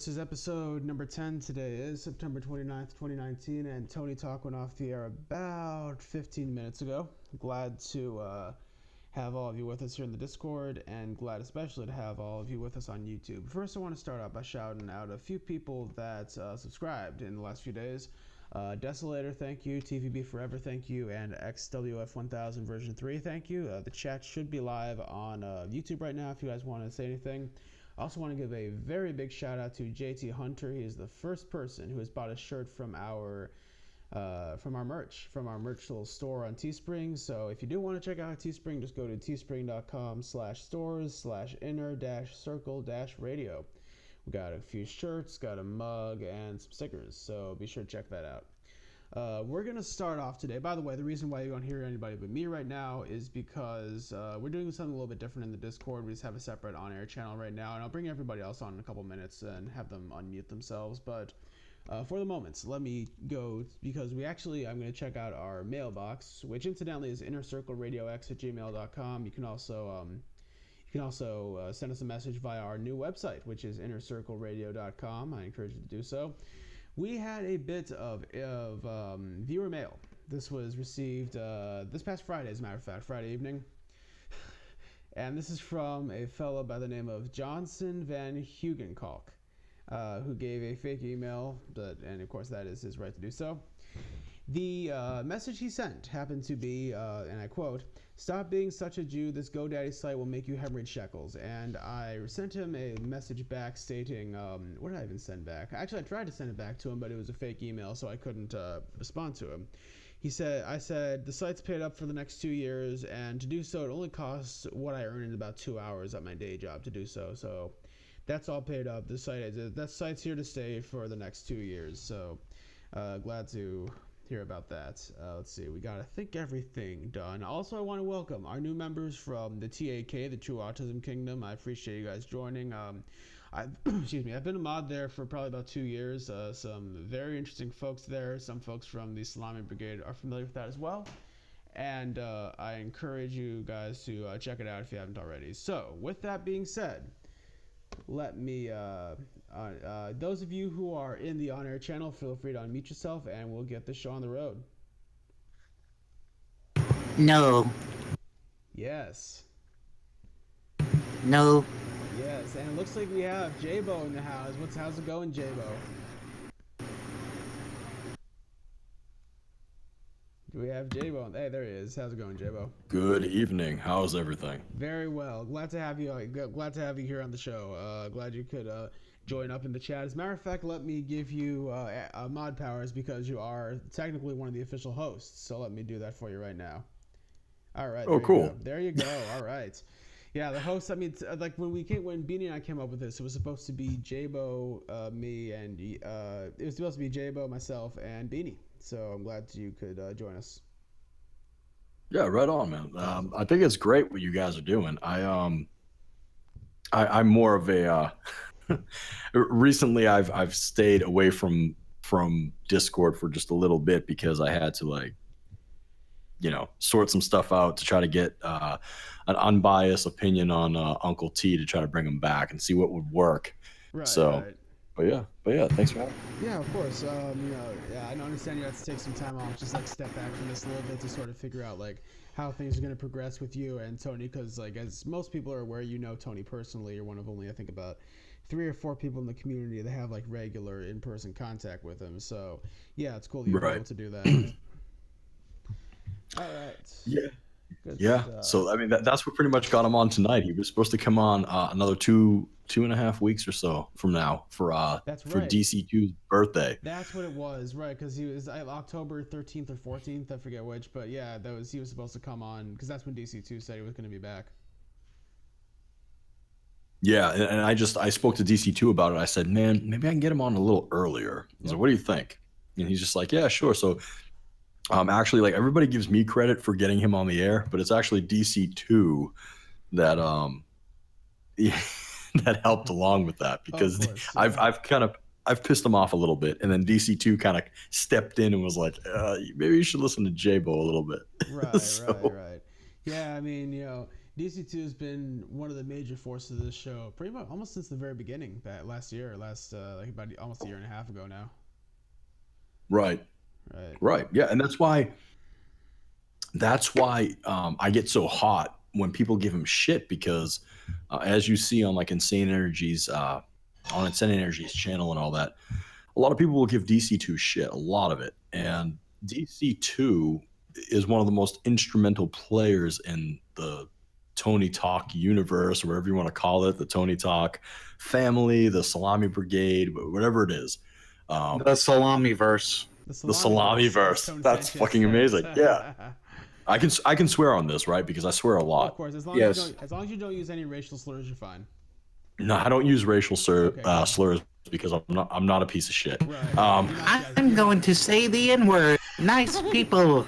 This is episode number 10. Today is September 29th, 2019, and Tony Talk went off the air about 15 minutes ago. Glad to have all of you with us here in the Discord, and glad especially to have all of you with us on YouTube. First, I want to start out by shouting out a few people that subscribed in the last few days. Desolator, thank you. TVB Forever, thank you. And XWF1000 version 3, thank you. The chat should be live on YouTube right now if you guys want to say anything. I also want to give a very big shout out to JT Hunter. He is the first person who has bought a shirt from our merch little store on Teespring. So if you do want to check out Teespring, just go to teespring.com/stores/inner-circle-radio. We got a few shirts, got a mug, and some stickers. So be sure to check that out. We're going to start off today. By the way, the reason why you don't hear anybody but me right now is because we're doing something a little bit different in the Discord. We just have a separate on-air channel right now, and I'll bring everybody else on in a couple minutes and have them unmute themselves. But for the moment, let me go because I'm going to check out our mailbox, which incidentally is innercircleradiox@gmail.com. You can also send us a message via our new website, which is innercircleradio.com. I encourage you to do so. We had a bit of viewer mail. This was received this past Friday, as a matter of fact, Friday evening. And this is from a fellow by the name of Johnson Van Hugenkalk, who gave a fake email, and of course that is his right to do so. The message he sent happened to be, and I quote, "Stop being such a Jew, this GoDaddy site will make you hemorrhage shekels." And I sent him a message back stating, what did I even send back? Actually, I tried to send it back to him, but it was a fake email, so I couldn't respond to him. I said, "The site's paid up for the next 2 years, and to do so, it only costs what I earn in about 2 hours at my day job to do so. So that's all paid up. That site's here to stay for the next 2 years. So glad to hear about that. Let's see, we got, I think, everything done. Also, I want to welcome our new members from the TAK, the True Autism Kingdom. I appreciate you guys joining. Excuse me, I've been a mod there for probably about 2 years. Some very interesting folks there. Some folks from the Salami Brigade are familiar with that as well. And I encourage you guys to check it out if you haven't already. So, with that being said, let me those of you who are in the on-air channel, feel free to unmute yourself and we'll get this show on the road. No. Yes. No. Yes, and it looks like we have J-Bo in the house. How's it going, J-Bo? Do we have J-Bo? Hey, there he is. How's it going, J-Bo? Good evening. How's everything? Very well. Glad to have you here on the show. Glad you could join up in the chat. As a matter of fact, let me give you mod powers because you are technically one of the official hosts. So let me do that for you right now. All right. Oh, cool. There you go. All right. Yeah, the host. I mean, like when Beanie and I came up with this, it was supposed to be J-Bo, me, and it was supposed to be J-Bo, myself, and Beanie. So I'm glad you could join us. Yeah, right on, man. I think it's great what you guys are doing. I'm more of a recently I've stayed away from Discord for just a little bit because I had to sort some stuff out to try to get an unbiased opinion on Uncle T to try to bring him back and see what would work. Right. So. Right. But yeah, thanks for having me. Yeah, of course. I understand you have to take some time off, just like step back from this a little bit to sort of figure out like how things are going to progress with you and Tony, because like as most people are aware, you know Tony personally. You're one of only, I think, about 3 or 4 people in the community that have like regular in-person contact with him. So yeah, it's cool that you're able to do that. All right. Yeah. Good stuff. So I mean that's what pretty much got him on tonight. He was supposed to come on another 2.5 weeks or so from now for DC2's birthday. That's what it was, right? Because he was October 13th or 14th, I forget which, but yeah, he was supposed to come on because that's when DC2 said he was going to be back. Yeah, and I spoke to DC2 about it. I said, man, maybe I can get him on a little earlier. I was like, what do you think? And he's just like, yeah, sure. So actually, like everybody gives me credit for getting him on the air, but it's actually DC2 that that helped along with that because I've pissed him off a little bit, and then DC2 kind of stepped in and was like, maybe you should listen to J-Bo a little bit. Right. Yeah, I mean, DC2 has been one of the major forces of this show, pretty much almost since the very beginning. That last year, like about almost a year and a half ago now. Right. Right. Right. Yeah, and that's why I get so hot when people give him shit because, as you see on like Insane Energy's channel and all that, a lot of people will give DC2 shit, a lot of it, and DC2 is one of the most instrumental players in the Tony Talk universe, or whatever you want to call it, the Tony Talk family, the Salami Brigade, whatever it is. The Salami verse. The Salami verse. That's fucking amazing. Yeah. I can swear on this, right? Because I swear a Of lot. course, as long as you don't use any racial slurs, you're fine. No, I don't use racial Okay, good. slurs because I'm not a piece of shit. Right. You're not I'm going to say the N-word. Nice people.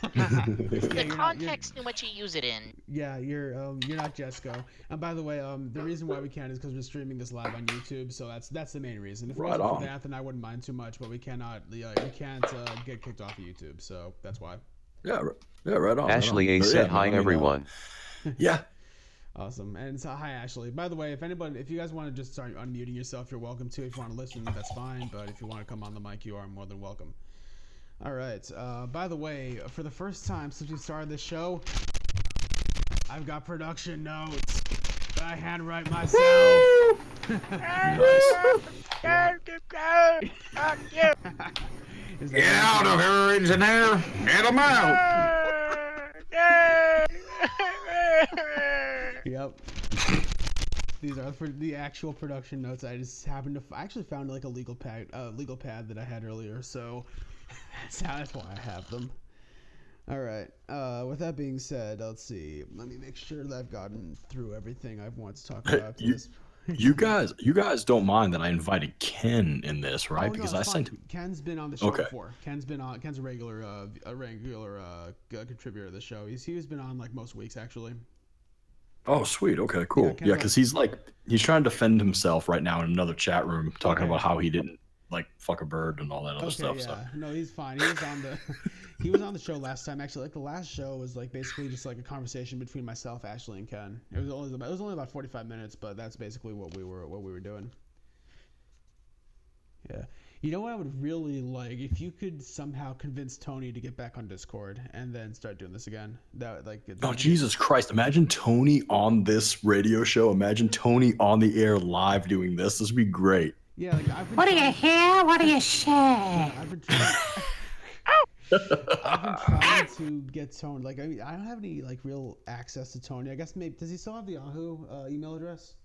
The context in which you use it in. Yeah, you're not Jesco. And by the way, the reason why we can't is because we're streaming this live on YouTube, so that's the main reason. If it Right wasn't for on. that, then I wouldn't mind too much, but we can't get kicked off of YouTube, so that's why. Yeah, right on. Ashley right A on. said Yeah, hi I mean, everyone. Yeah. Awesome. And so hi Ashley. By the way, if you guys want to just start unmuting yourself, you're welcome to. If you want to listen, that's fine. But if you want to come on the mic, you are more than welcome. All right. By the way, for the first time since we started this show, I've got production notes that I handwrite myself. Is that Get out of here, engineer. Get him out. Yep. These are for the actual production notes. I just happened to I actually found like a legal pad that I had earlier, so that's why I have them. All right. With that being said, let's see. Let me make sure that I've gotten through everything I want to talk about. You guys don't mind that I invited Ken in this, right? Oh, Because no, I it's sent fine. Ken's been on the show Okay. before. Ken's a regular contributor to the show. He's been on like most weeks actually. Oh, sweet. Okay, cool. Ken's Yeah, on- because he's trying to defend himself right now in another chat room, talking Okay. about how he didn't like fuck a bird and all that other Okay, stuff. yeah. So No, he's fine. He was on the he was on the show last time. Actually, like the last show was like basically just like a conversation between myself, Ashley, and Ken. It was only about 45 minutes, but that's basically what we were doing. Yeah. You know what I would really like if you could somehow convince Tony to get back on Discord and then start doing this again. Oh, Jesus Christ. Imagine Tony on this radio show. Imagine Tony on the air live doing this. This would be great. Yeah, like I've been What do you trying- hear? What do you say? I've been trying. I've been trying to get Tony. Like, I mean, I don't have any like real access to Tony. I guess maybe does he still have the Yahoo email address?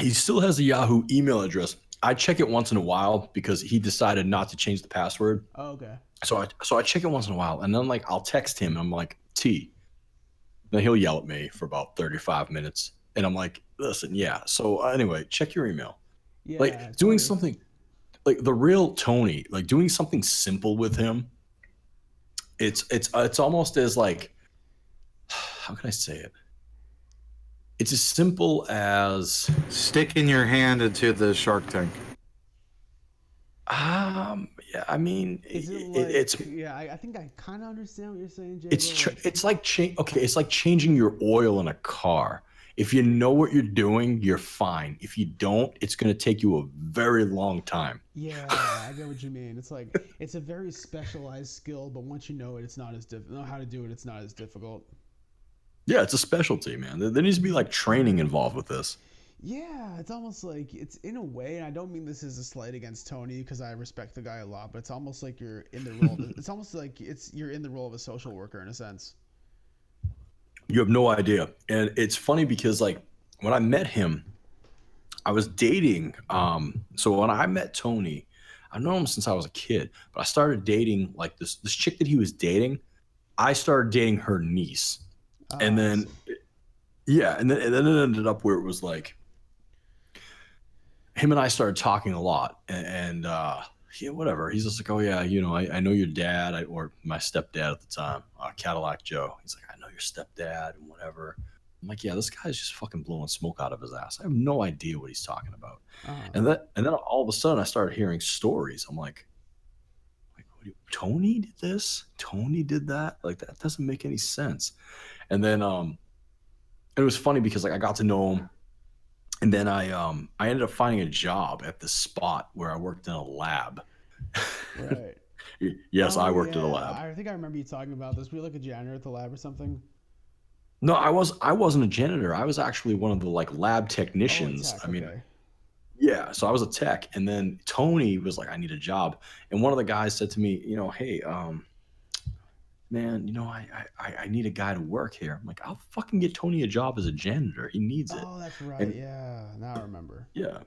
He still has a Yahoo email address. I check it once in a while because he decided not to change the password. Oh, okay. So I check it once in a while, and then like I'll text him, and I'm like, T. Then he'll yell at me for about 35 minutes, and I'm like, listen, yeah. So anyway, check your email. Yeah. Like doing Tony. something, like the real Tony, like doing something simple with him. It's almost as like, how can I say it? It's as simple as Sticking your hand into the Shark Tank. yeah, I mean Is it like, it's yeah, I think I kind of understand what you're saying, Jay. it's like it's like changing your oil in a car. If you know what you're doing, you're fine. If you don't, it's going to take you a very long time. Yeah, I get what you mean. It's like it's a very specialized skill, but once you know it, it's not as know how to do it. It's not as difficult. Yeah, it's a specialty, man. There needs to be like training involved with this. Yeah, it's almost like it's in a way, and I don't mean this as a slight against Tony because I respect the guy a lot, but it's almost like you're in the role. It's almost like you're in the role of a social worker in a sense. You have no idea. And it's funny because like when I met him, I was dating. So when I met Tony, I've known him since I was a kid, but I started dating like this chick that he was dating. I started dating her niece. And then yeah, and then it ended up where it was like him and I started talking a lot, and yeah, whatever. He's just like, oh yeah, you know, I know your dad, or my stepdad at the time, Cadillac Joe. He's like, I know your stepdad and whatever. I'm like, yeah, this guy's just fucking blowing smoke out of his ass. I have no idea what he's talking about. And then all of a sudden I started hearing stories. I'm like Tony did this? Tony did that? Like that doesn't make any sense. And then it was funny because like I got to know him, and then I ended up finding a job at this spot where I worked in a lab. Right. Yes, Oh I worked at a yeah, lab. I think I remember you talking about this. Were you like a janitor at the lab or something? No, I wasn't a janitor. I was actually one of the like lab Oh, a technicians. tech. I mean, Okay. yeah, so I was a tech, and then Tony was like, "I need a job," and one of the guys said to me, "Hey, man, I need a guy to work here." I'm like, "I'll fucking get Tony a job as a janitor. He needs it." Oh, that's right. And Yeah. Now I remember. yeah,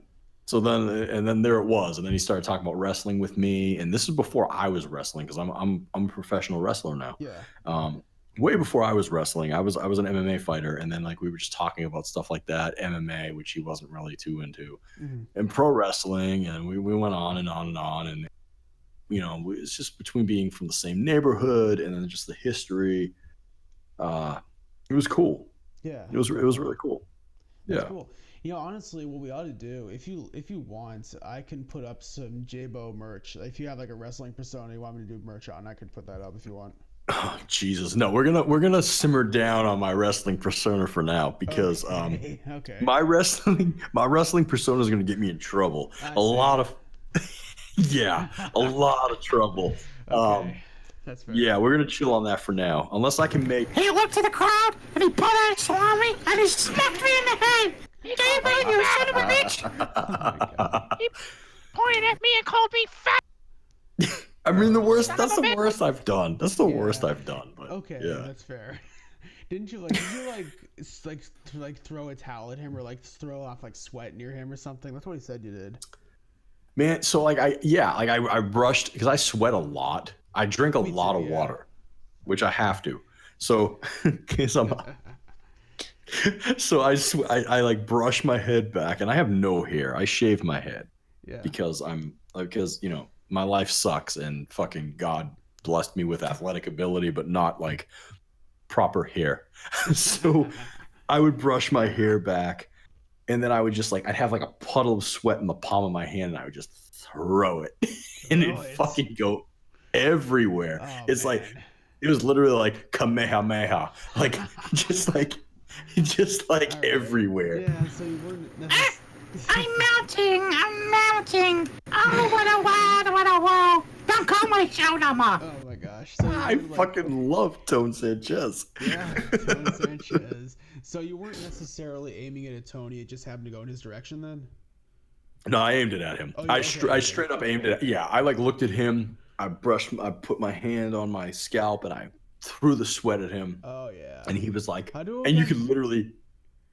so then and then there it was, and then he started talking about wrestling with me, and this is before I was wrestling because I'm a professional wrestler now. Yeah. Way before I was wrestling, I was an MMA fighter, and then like we were just talking about stuff like that, MMA, which he wasn't really too into, Hmm. and pro wrestling, and we went on and on and on, and it's just between being from the same neighborhood and then just the history. Uh, it was cool. Yeah. It was really cool. That's Yeah. cool. Honestly, what we ought to do, if you want, I can put up some J-Bo merch. If you have like a wrestling persona you want me to do merch on, I could put that up if you want. Oh, Jesus, no, we're gonna simmer down on my wrestling persona for now because Okay. Okay. my wrestling persona is gonna get me in trouble. I A lot see. of yeah, a lot of trouble. Um, Okay. That's fair. yeah, we're gonna chill on that for now, unless I can make. He looked to the crowd and he put out on me and he smacked me in the head. David, you son of a bitch! Oh my God. He pointed at me and called me fat. I mean, the worst. Son That's of a the bitch. worst I've done. That's the worst Yeah. I've done. But Okay, yeah. that's fair. Did you like throw a towel at him or like throw off like sweat near him or something? That's what he said you did. Man, so like I brushed because I sweat a lot. I drink a Me lot too, of yeah. water, which I have to. So, cause I like brush my head back, and I have no hair. I shave my head Yeah. because my life sucks, and fucking God blessed me with athletic ability, but not like proper hair. So I would brush my hair back, and then I would just like I'd have like a puddle of sweat in the palm of my hand, and I would just throw it, and it'd Throw it. fucking go everywhere. Oh, It's like man. it was literally like Kamehameha, like just like All right. everywhere. Yeah, so you weren't I'm melting, I'm melting. Oh, what a wow, what a wow. Don't call my show no more. Oh my gosh. So you I weren't, like, fucking love Tone Sanchez. yeah, Tony Sanchez. So you weren't necessarily aiming it at Tony, it just happened to go in his direction then? No, I aimed it at him. Oh, I okay, I okay. straight up aimed it. Yeah, I like looked at him. I put my hand on my scalp, and I threw the sweat at him. Oh yeah. And he was like, How do and you I- could literally,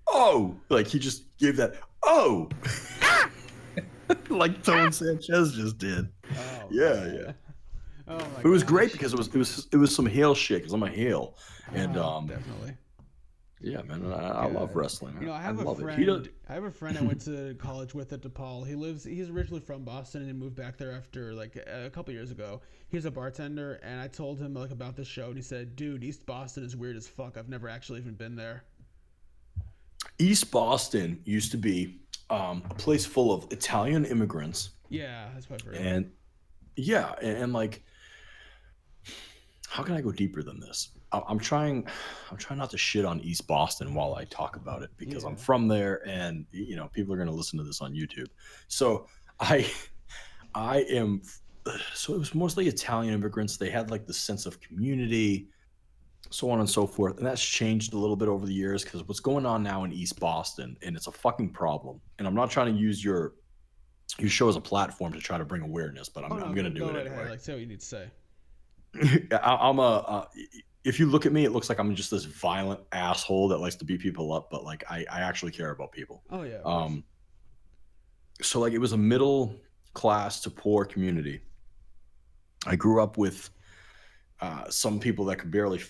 oh, like he just gave that, oh, like Tone Sanchez just did. Oh, Yeah, man. yeah. Oh my It was great gosh. because it was some Hale shit because I'm a Hale, and Oh, definitely. yeah, man, I love wrestling. I have a love friend. it. He does. I have a friend I went to college with at DePaul. He's originally from Boston and moved back there after like a couple years ago. He's a bartender, and I told him like about this show, and he said, "Dude, East Boston is weird as fuck. I've never actually even been there." East Boston used to be a place full of Italian immigrants, Yeah, that's what I've heard. and yeah, and like, how can I go deeper than this? I'm trying not to shit on East Boston while I talk about it because I'm Yeah. from there, and people are gonna listen to this on YouTube. So I am. So it was mostly Italian immigrants. They had like the sense of community, so on and so forth, and that's changed a little bit over the years because what's going on now in East Boston, and it's a fucking problem. And I'm not trying to use your show as a platform to try to bring awareness, but I'm gonna do go it right anyway. ahead. Like, say what you need to say. I'm if you look at me, it looks like I'm just this violent asshole that likes to beat people up, but like I actually care about people. Oh yeah. of course. So like it was a middle class to poor community. I grew up with some people that could barely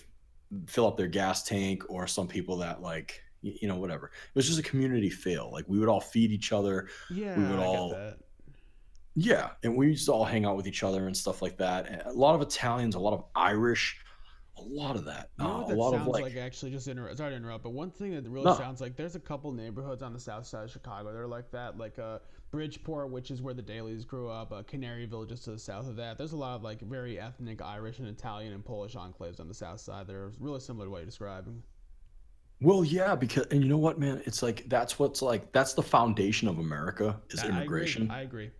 fill up their gas tank, or some people that like whatever. It was just a community feel. Like we would all feed each other. Yeah, we would I all get that. Yeah, and we used to all hang out with each other and stuff like that. And a lot of Italians, a lot of Irish, a lot of that. You know what A that lot sounds of like, actually, just sorry to interrupt, but one thing that really No. sounds like, there's a couple neighborhoods on the south side of Chicago. They're like that, like Bridgeport, which is where the Dailies grew up, Canaryville just to the south of that. There's a lot of like very ethnic Irish and Italian and Polish enclaves on the south side that are really similar to what you're describing. Well, yeah, because and you know what, man? It's like that's the foundation of America is I agree. immigration. I agree.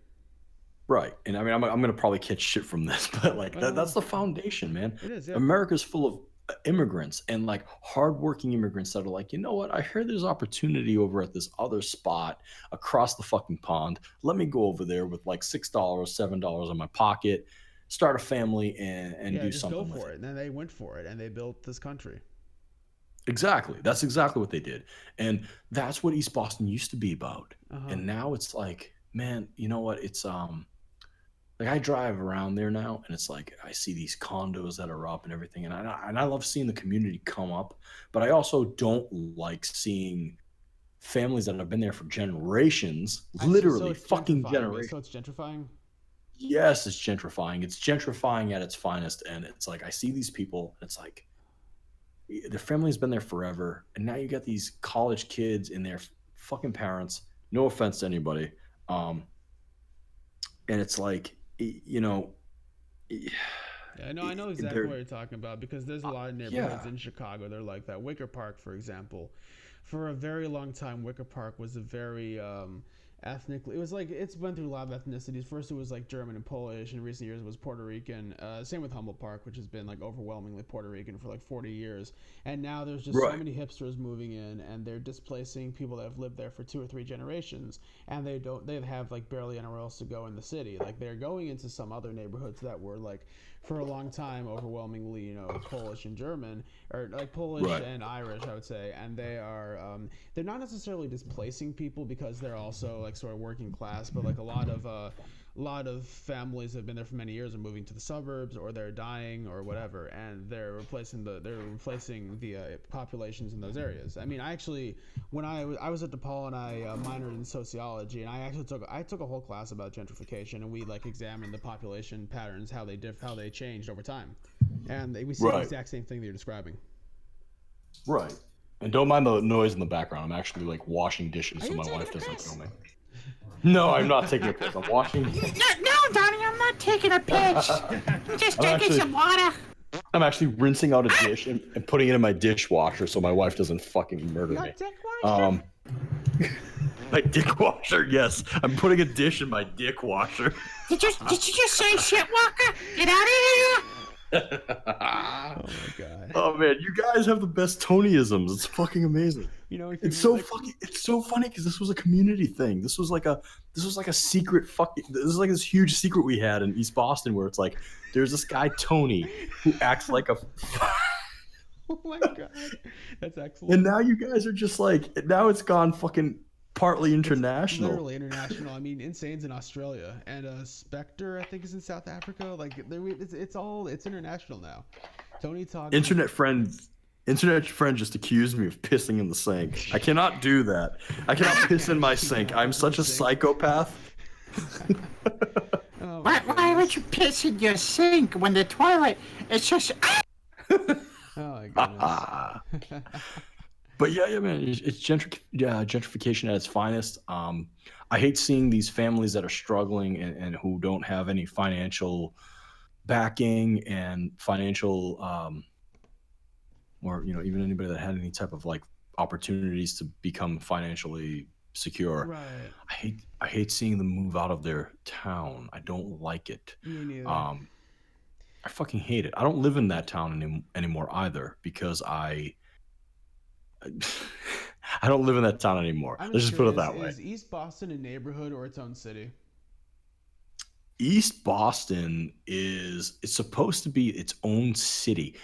Right. And I mean, I'm gonna probably catch shit from this, but like that's Well, the foundation, man. it is. Yeah. America's full of immigrants and like hardworking immigrants that are like, you know what? I heard there's opportunity over at this other spot across the fucking pond. Let me go over there with like $6, $7 in my pocket, start a family, and Yeah. do Just go something with for it. it. And then they went for it, and they built this country. Exactly. That's exactly what they did. And that's what East Boston used to be about. Uh huh. And now it's like, man, you know what? It's like I drive around there now and it's like I see these condos that are up and everything and I love seeing the community come up, but I also don't like seeing families that have been there for generations, I see. So literally it's fucking gentrifying. generations. So it's gentrifying. Yes, it's gentrifying. It's gentrifying at its finest and it's like I see these people, it's like their family's been there forever and now you got these college kids and their fucking parents, no offense to anybody, um and it's like you know Yeah, no, I know exactly they're what you're talking about because there's a lot of neighborhoods yeah, in Chicago. They're like that. Wicker Park, for example, for a very long time, Wicker Park was a very ethnically. It was like it's went through a lot of ethnicities. First, it was like German and Polish. In recent years, it was Puerto Rican. Same with Humboldt Park, which has been like overwhelmingly Puerto Rican for like 40 years. And now there's just so right, many hipsters moving in, and they're displacing people that have lived there for 2 or 3 generations, and they have like barely anywhere else to go in the city. Like they're going into some other neighborhoods that were like for a long time overwhelmingly Polish and German, or like Polish right, and Irish, I would say, and they're not necessarily displacing people because they're also like sort of working class, but like a lot of families have been there for many years are moving to the suburbs or they're dying or whatever, and they're replacing the populations in those areas. I mean, I actually when I was at DePaul and I minored in sociology, and I took a whole class about gentrification, and we like examined the population patterns, how they changed over time, and we see the right, exact same thing that you're describing. right. And don't mind the noise in the background. I'm actually like washing dishes Are so you my taking wife a doesn't piss? kill me. No, I'm not taking a piss. I'm washing. No, no, Donnie, I'm not taking a piss. I'm just I'm drinking actually some water. I'm actually rinsing out a dish and putting it in my dishwasher so my wife doesn't fucking murder Your me. dick washer? Um, my dick washer. Yes, I'm putting a dish in my dick washer. Did you just say shit, Walker? Get out of here! Oh my god. Oh man, you guys have the best Tonyisms. It's fucking amazing. If It's you so like, fucking. It's so funny because this was a community thing. This was like a secret fucking. This is like this huge secret we had in East Boston where it's like there's this guy Tony who acts like a. oh my god, that's excellent. And now you guys are just like now it's gone fucking partly international. Literally international. I mean, Insane's in Australia, and Spectre, I think, is in South Africa. Like, it's international now. Tony talks. Internet friend just accused me of pissing in the sink. I cannot do that. I cannot piss in my sink. I'm such a psychopath. Oh Why my would you piss in your sink when the toilet is just... Oh my goodness. But yeah, man, it's gentrification at its finest. I hate seeing these families that are struggling and who don't have any financial backing and financial, or even anybody that had any type of like opportunities to become financially secure. Right. I hate seeing them move out of their town. I don't like it. Me neither. I fucking hate it. I don't live in that town anymore either because I don't live in that town anymore. I'm Let's just put it curious, that way. Is East Boston a neighborhood or its own city? East Boston it's supposed to be its own city.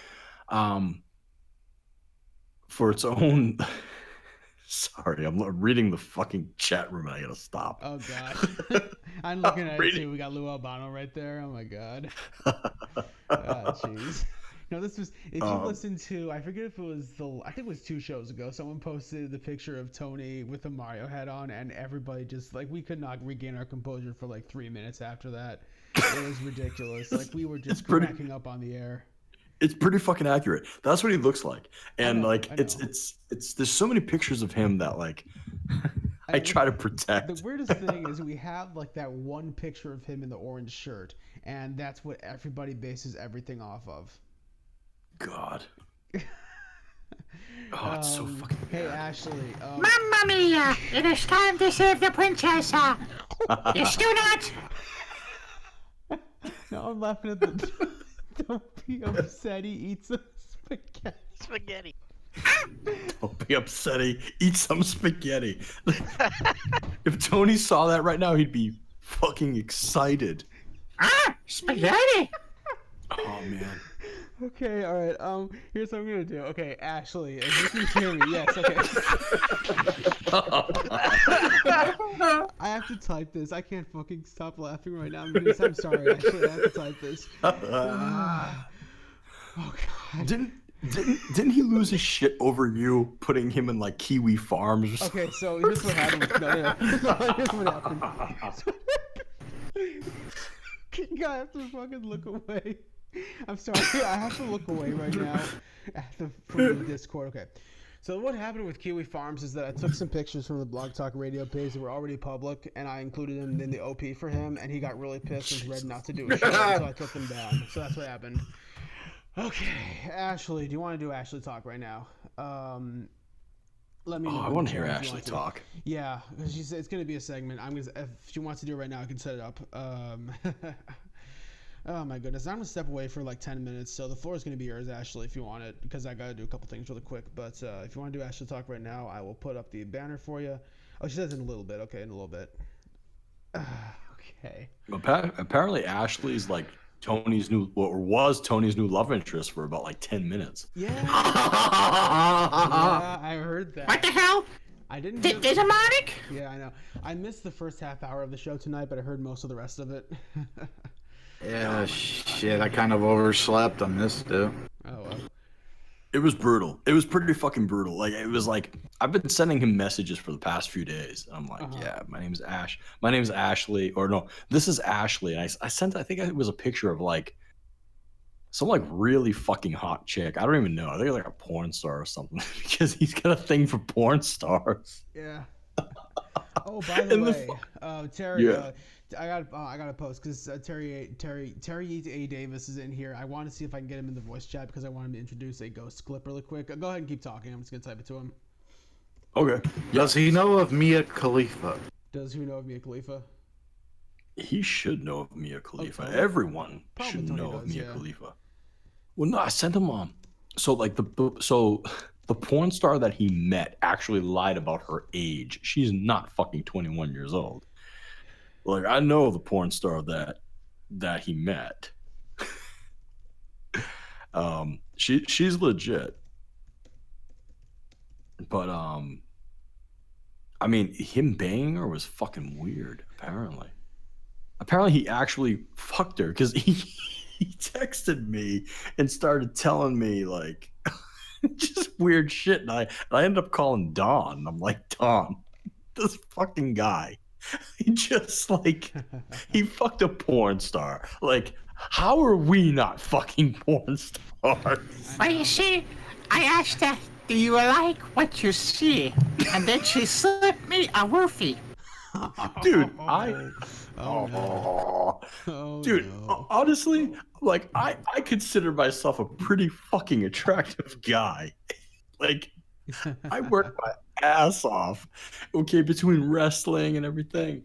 For its own Sorry, I'm reading the fucking chat room and I gotta stop. Oh god. I'm looking at it reading. too. We got Lou Albano right there. Oh my god. Ah, jeez. No, this was if you listen to I forget if it was I think it was 2 shows ago, someone posted the picture of Tony with the Mario hat on, and everybody just like we could not regain our composure for like 3 minutes after that. It was ridiculous. Like we were just cracking up on the air. It's pretty fucking accurate. That's what he looks like. And know, like I know. it's there's so many pictures of him that like I try to protect. The weirdest thing is we have like that one picture of him in the orange shirt, and that's what everybody bases everything off of. God. Oh, it's so fucking Hey, bad. Ashley. Mamma mia! It is time to save the princess. Yes, do not. No, I'm laughing at the. Don't be upset. He eats a spaghetti. Spaghetti. Don't be upset. Eat some spaghetti. If Tony saw that right now, he'd be fucking excited. Spaghetti. Oh man. Okay, all right. Here's what I'm gonna do. Okay, Ashley, if you can hear me, yes. Okay. I have to type this. I can't fucking stop laughing right now. I'm sorry, Ashley. I have to type this. Oh god. Didn't he lose his shit over you putting him in like Kiwi Farms or something? Okay, so here's what happened. Here's what happened. You have to fucking look away. I'm sorry, I have to look away right now from the Discord. Okay, so what happened with Kiwi Farms is that I took some pictures from the Blog Talk Radio page that were already public, and I included them in the OP for him, and he got really pissed and was ready not to do it, so I took them down. So that's what happened. Okay, Ashley, do you want to do Ashley Talk right now? Let me know. I want to hear Ashley talk. Yeah, because she said it's gonna be a segment. If she wants to do it right now, I can set it up. Oh my goodness, I'm gonna step away for like 10 minutes, so the floor is gonna be yours, Ashley, if you want it, because I gotta do a couple things really quick. But if you want to do Ashley Talk right now, I will put up the banner for you. Oh, she says in a little bit. Okay, in a little bit. Okay. Apparently, Ashley's like Tony's new, or was Tony's new love interest for about like 10 minutes. Yeah. Yeah, I heard that. What the hell? I didn't. Demonic? Yeah, I know. I missed the first half hour of the show tonight, but I heard most of the rest of it. Yeah, shit, I kind of overslept on this, too. Oh well. It was brutal. It was pretty fucking brutal. Like, it was like, I've been sending him messages for the past few days. I'm like, yeah, my name's Ash. My name's Ashley. Or no, this is Ashley. And I sent, I think it was a picture of like some like really fucking hot chick. I don't even know. I think it's like a porn star or something because he's got a thing for porn stars. Yeah. Oh, by the way, Terry. Yeah. I got to post because Terry A. Davis is in here. I want to see if I can get him in the voice chat because I want him to introduce a ghost clip really quick. Go ahead and keep talking. I'm just gonna type it to him. Okay. Does he know of Mia Khalifa? Does who know of Mia Khalifa? He should know of Mia Khalifa. Tony. Everyone Probably should Tony know of does, Mia yeah. Khalifa. Well, no, I sent him so like the porn star that he met actually lied about her age. She's not fucking 21 years old. Like, I know the porn star that he met. She's legit. But I mean, him banging her was fucking weird, apparently. Apparently he actually fucked her because he texted me and started telling me like just weird shit, and I ended up calling Don. I'm like, Don, this fucking guy, he just like he fucked a porn star. Like, how are we not fucking porn stars? Well, you see, I asked her, do you like what you see? And then she slipped me a roofie. Dude, honestly, like I consider myself a pretty fucking attractive guy. Like, I work my ass off, okay, between wrestling and everything,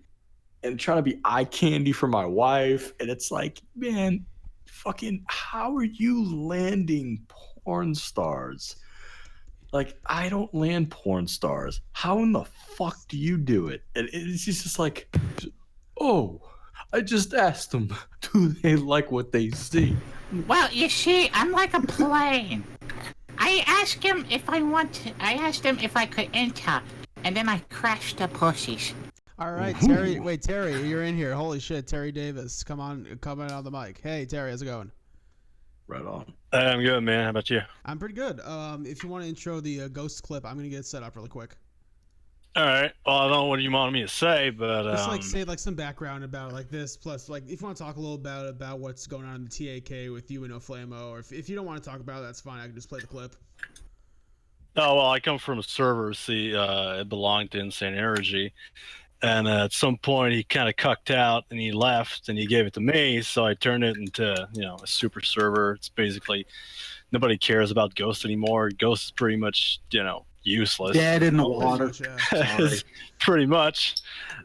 and trying to be eye candy for my wife. And it's like, man, fucking, how are you landing porn stars? Like, I don't land porn stars. How in the fuck do you do it? And it's just like, oh, I just asked them, do they like what they see? Well, you see, I'm like a plane. I asked him if I asked him if I could enter, and then I crashed the pussies. All right, Terry. Wait, Terry, you're in here. Holy shit, Terry Davis, come on the mic. Hey, Terry, how's it going? Right on. I'm good, man. How about you? I'm pretty good. If you want to intro the ghost clip, I'm gonna get it set up really quick. All right. Well, I don't know what you want me to say, but Just like say like some background about like this, plus like if you want to talk a little about what's going on in the TAK with you and Oflamo, or if you don't want to talk about it, that's fine. I can just play the clip. Oh well, I come from a server. See, it belonged to Insane Energy, And at some point, he kind of cucked out and he left and he gave it to me. So I turned it into, a super server. It's basically nobody cares about Ghost anymore. Ghost is pretty much, useless. Dead in the water. Sorry. Pretty much.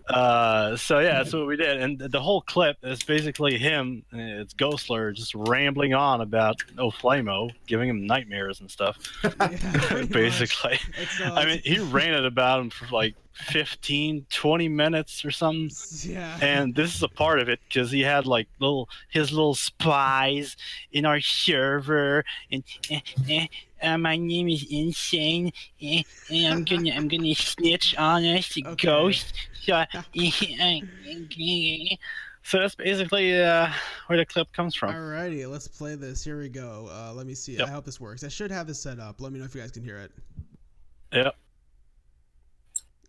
So yeah, that's what we did. And the whole clip is basically him. It's Ghostler just rambling on about Flamo, giving him nightmares and stuff. Yeah, basically. I mean, he ranted about him for like 15, 20 minutes or something. Yeah. And this is a part of it because he had like his little spies in our server, and my name is Insane, and I'm gonna snitch on us, Ghost. So, so that's basically where the clip comes from. Alrighty, let's play this. Here we go. Let me see. Yep. I hope this works. I should have this set up. Let me know if you guys can hear it. Yep.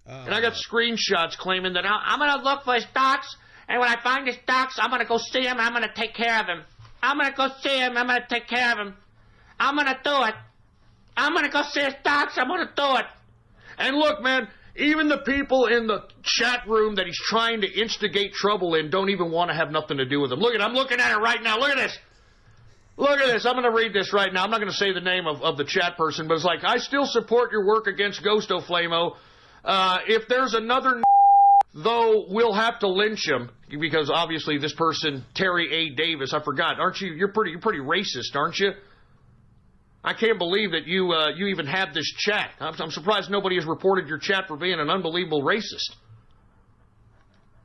And I got screenshots claiming that I'm going to look for his docs, and when I find his docs, I'm going to go see him, I'm going to take care of him. I'm going to go see him, I'm going to take care of him. I'm going to do it. I'm going to go see his docs, I'm going to do it. And look, man, even the people in the chat room that he's trying to instigate trouble in don't even want to have nothing to do with him. Look at, I'm looking at it right now. Look at this. Look at this. I'm going to read this right now. I'm not going to say the name of the chat person, but it's like, I still support your work against Ghost Flamo. If there's another though, we'll have to lynch him because obviously this person, Terry A. Davis, I forgot. Aren't you? You're pretty racist, aren't you? I can't believe that you even have this chat. I'm surprised nobody has reported your chat for being an unbelievable racist.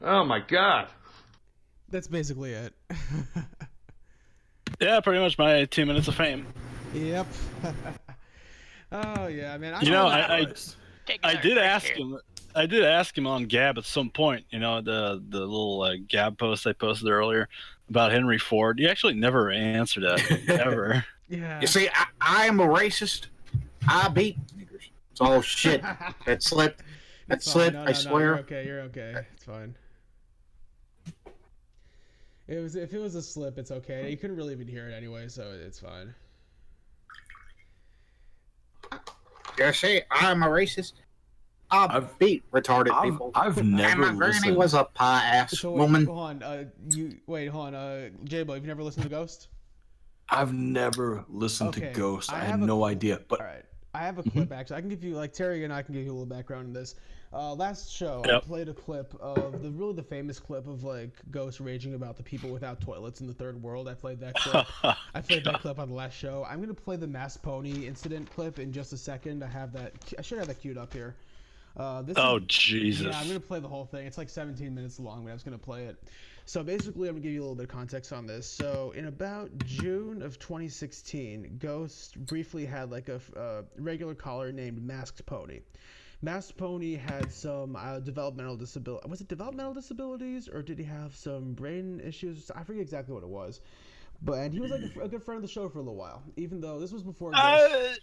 Oh my God. That's basically it. Yeah, pretty much my 2 minutes of fame. Yep. Oh yeah, man. I did ask him. I did ask him on Gab at some point. The little Gab post I posted earlier about Henry Ford. He actually never answered that ever. Yeah. You see, I am a racist. I beat niggers. It's all shit. That slipped. That slipped. I swear. You're okay. It's fine. If it was a slip, it's okay. You couldn't really even hear it anyway, so it's fine. You see, I'm a racist. I beat retarded people. I've never and my listened. granny was a pie-ass So woman. Hold on. Hold on. J-Bo, you've never listened to Ghost? I've never listened to Ghost. I had no idea. But all right, I have a clip actually. I can give you Terry and I can give you a little background on this. Last show, I played a clip of the famous clip of like Ghost raging about the people without toilets in the third world. I played that clip. I played that clip on the last show. I'm gonna play the Mass Pony incident clip in just a second. I should have that queued up here. Jesus. Yeah, I'm gonna play the whole thing. It's like 17 minutes long, but I was gonna play it. So basically, I'm gonna give you a little bit of context on this. So in about June of 2016, Ghost briefly had like a regular caller named Masked Pony. Masked Pony had some developmental disability. Was it developmental disabilities, or did he have some brain issues? I forget exactly what it was. And he was like a good friend of the show for a little while, even though this was before Ghost.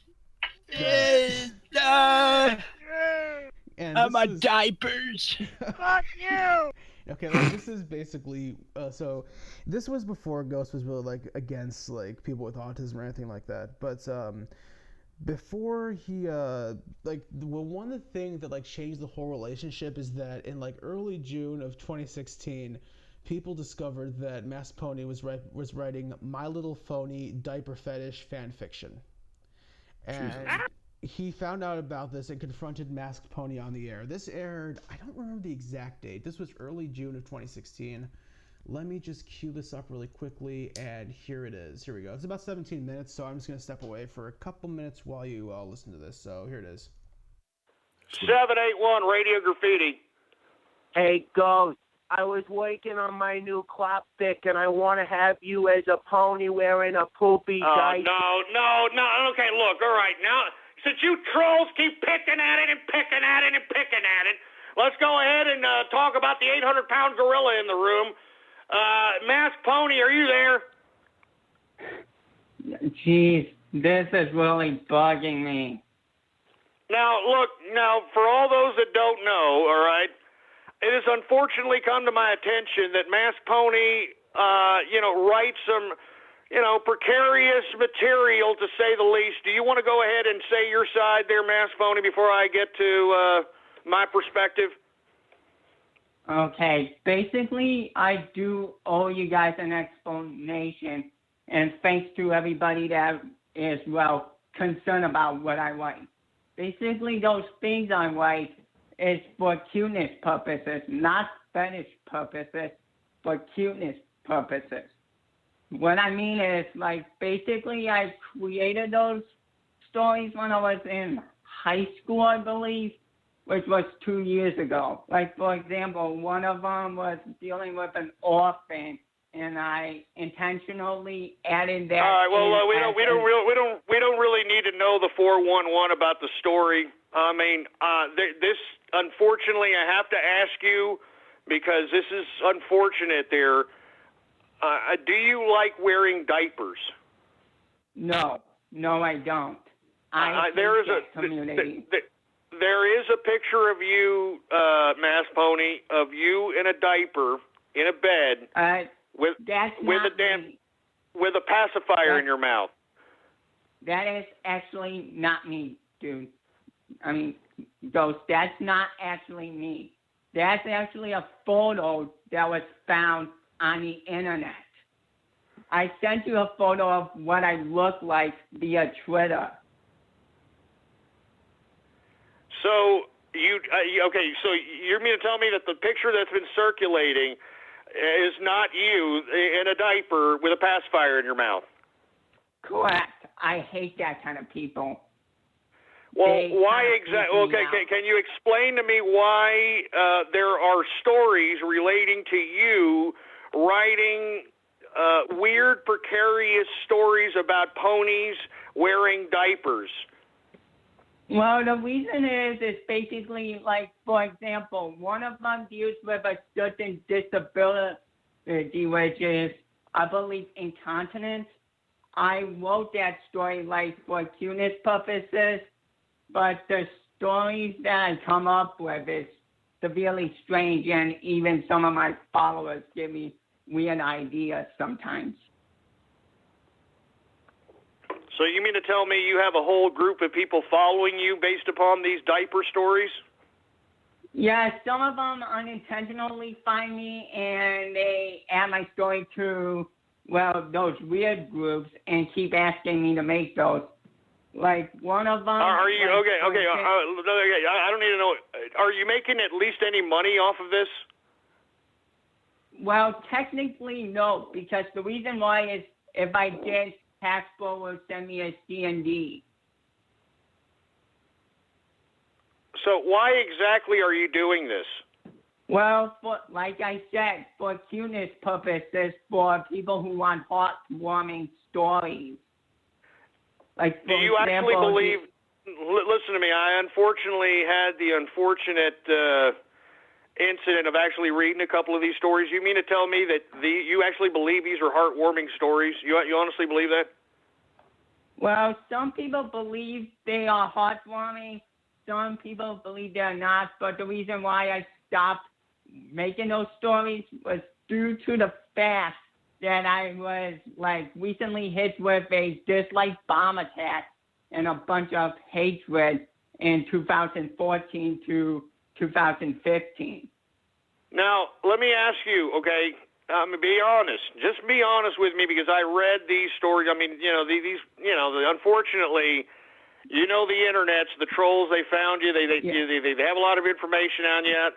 My diapers. Fuck you. Okay, like, this is basically so this was before Ghost was really like against like people with autism or anything like that. But before he one of the things that like changed the whole relationship is that in like early June of 2016, people discovered that Masked Pony was writing My Little Phony diaper fetish fan fiction. And he found out about this and confronted Masked Pony on the air. This aired, I don't remember the exact date. This was early June of 2016. Let me just cue this up really quickly, and here it is. Here we go. It's about 17 minutes, so I'm just going to step away for a couple minutes while you listen to this. So here it is. 781 Radio Graffiti. Hey, Ghost. I was working on my new clop pick, and I want to have you as a pony wearing a poopy diaper. No. Okay, look, all right. Now, since you trolls keep picking at it, let's go ahead and talk about the 800-pound gorilla in the room. Masked Pony, are you there? Jeez, this is really bugging me. Now, look, for all those that don't know, all right, it has unfortunately come to my attention that Masked Pony, writes some, precarious material, to say the least. Do you want to go ahead and say your side there, Masked Pony, before I get to my perspective? Okay, basically, I do owe you guys an explanation, and thanks to everybody that is, well, concerned about what I write. Basically, those things I write is for cuteness purposes, not fetish purposes, for cuteness purposes. What I mean is, like, basically, I created those stories when I was in high school, I believe, which was 2 years ago. Like, for example, one of them was dealing with an orphan, and I intentionally added that. All right. Well, we don't really need to know the 411 about the story. I mean, this unfortunately, I have to ask you because this is unfortunate. There, do you like wearing diapers? No, I don't. There is community. There is a picture of you, Mass Pony, of you in a diaper in a bed with a pacifier in your mouth. That is actually not me, dude. I mean, Ghost, that's not actually me. That's actually a photo that was found on the internet. I sent you a photo of what I look like via Twitter. So okay? So you mean to tell me that the picture that's been circulating is not you in a diaper with a pacifier in your mouth? Correct. I hate that kind of people. Well, why exactly? Okay, can you explain to me why there are stories relating to you writing weird, precarious stories about ponies wearing diapers? Well, the reason is basically, like, for example, one of them deals with a certain disability, which is, I believe, incontinence. I wrote that story, like, for cuteness purposes, but the stories that I come up with is severely strange, and even some of my followers give me weird ideas sometimes. So you mean to tell me you have a whole group of people following you based upon these diaper stories? Yeah, some of them unintentionally find me, and they add my story to, well, those weird groups and keep asking me to make those. Like, one of them... Are you... Okay, I don't need to know. Are you making at least any money off of this? Well, technically, no, because the reason why is if I did, Hasbro will send me a C&D. So why exactly are you doing this? Well, like I said, for cuteness purposes, for people who want heartwarming stories. Like, do you actually believe... Listen to me. I unfortunately had the unfortunate incident of actually reading a couple of these stories. You mean to tell me that you actually believe these are heartwarming stories? You honestly believe that? Well, some people believe they are heartwarming. Some people believe they're not. But the reason why I stopped making those stories was due to the fact that I was, like, recently hit with a dislike bomb attack and a bunch of hatred in 2014 to 2015. Now, let me ask you, okay, be honest. Just be honest with me, because I read these stories. I mean, unfortunately, the internet's, the trolls, they found you. They have a lot of information on you.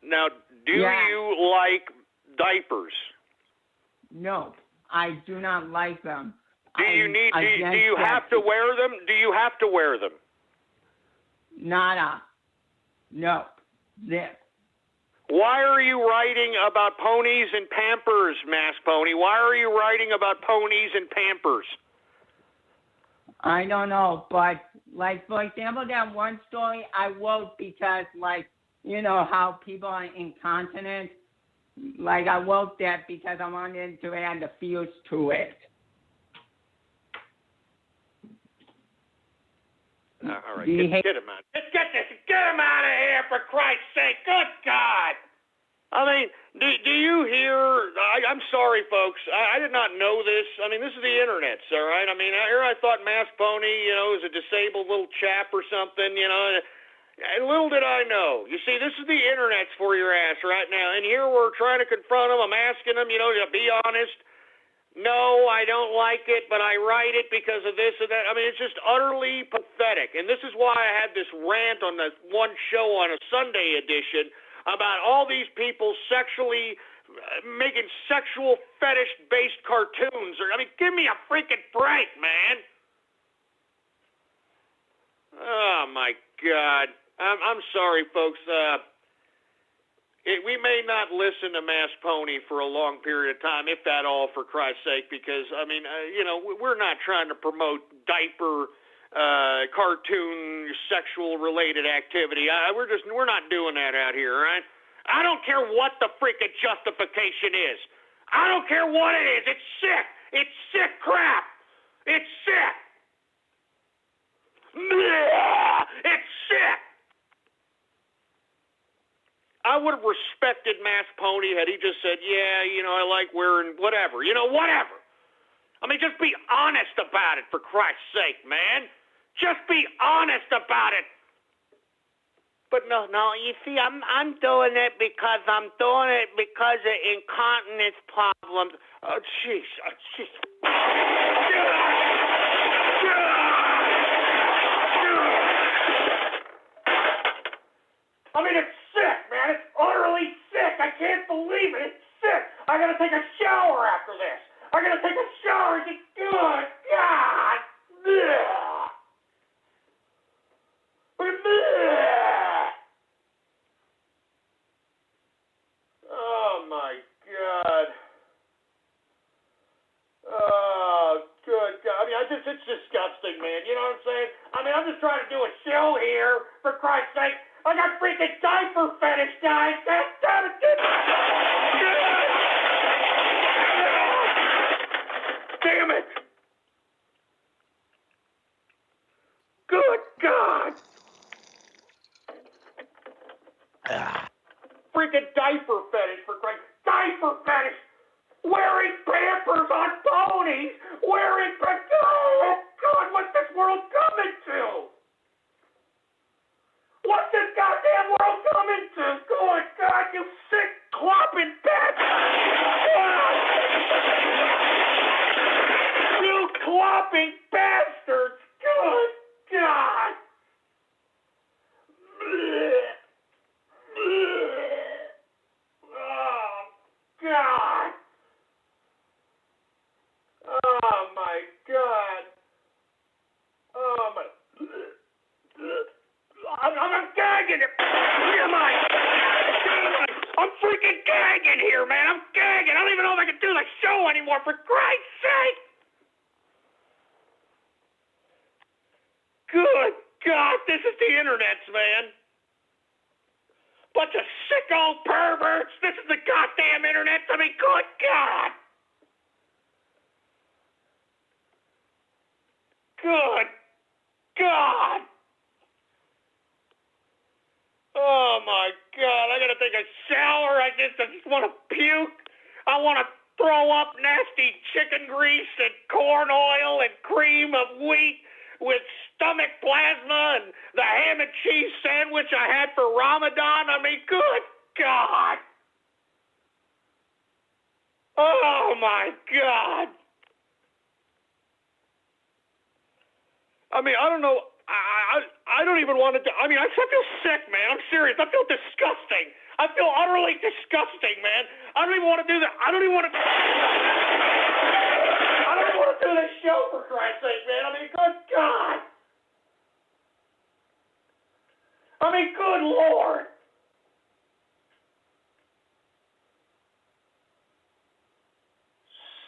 Now, do you like diapers? No, I do not like them. Do you have to wear them? Do you have to wear them? Nada. No. This. Why are you writing about ponies and Pampers, Mass Pony? Why are you writing about ponies and Pampers? I don't know, but, like, for example, that one story I wrote because, like, you know how people are incontinent? Like, I wrote that because I wanted to add the feels to it. All right, get him out. Get him out of here, for Christ's sake! Good God! I mean, do you hear? I'm sorry, folks. I did not know this. I mean, this is the internet, all right? I mean, I thought Mass Pony, was a disabled little chap or something, And little did I know. You see, this is the internet's for your ass right now. And here we're trying to confront them. I'm asking them, to be honest. No, I don't like it, but I write it because of this or that. I mean, it's just utterly pathetic. And this is why I had this rant on the one show on a Sunday edition about all these people sexually making sexual fetish-based cartoons. I mean, give me a freaking break, man. Oh, my God. I'm sorry, folks. We may not listen to Mass Pony for a long period of time, if at all, for Christ's sake, because, I mean, we're not trying to promote diaper, cartoon, sexual-related activity. We're not doing that out here, all right? I don't care what the freaking justification is. I don't care what it is. It's sick. It's sick crap. It's sick. It's sick. I would have respected Mass Pony had he just said, yeah, I like wearing whatever. Whatever. I mean, just be honest about it, for Christ's sake, man. Just be honest about it. But no, you see, I'm doing it because of incontinence problems. Oh, jeez. I mean, it's sick, man. It's utterly sick. I can't believe it. It's sick. I gotta take a shower after this. I gotta take a shower. It's good. God. Oh, my God. Oh, good God. I mean, it's disgusting, man. You know what I'm saying? I mean, I'm just trying to do a show here, for Christ's sake. I got freaking diaper fetish guys. God damn it. Damn it. Good God. Freaking diaper fetish, for Christ's sake. Diaper fetish. Wearing Pampers on ponies. Oh, God, what's this world coming to? What's this goddamn world coming to? Good God, you sick, clopping bastard! You clopping bastards! Good God! Oh, God! Oh, my God! Oh, my... I'm gagging it. Am I? I'm freaking gagging here, man. I'm gagging. I don't even know if I can do the show anymore, for Christ's sake. Good God, this is the internet, man. Bunch of sick old perverts. This is the goddamn internet. I mean, good God. Good God. Oh, my God. I got to take a shower. I just want to puke. I want to throw up nasty chicken grease and corn oil and cream of wheat with stomach plasma and the ham and cheese sandwich I had for Ramadan. I mean, good God. Oh, my God. I mean, I don't know. I don't even want to. I mean, I feel sick, man. I'm serious. I feel disgusting. I feel utterly disgusting, man. I don't even want to do that. I don't even want to do this show, for Christ's sake, man. I mean, good God. I mean, good Lord.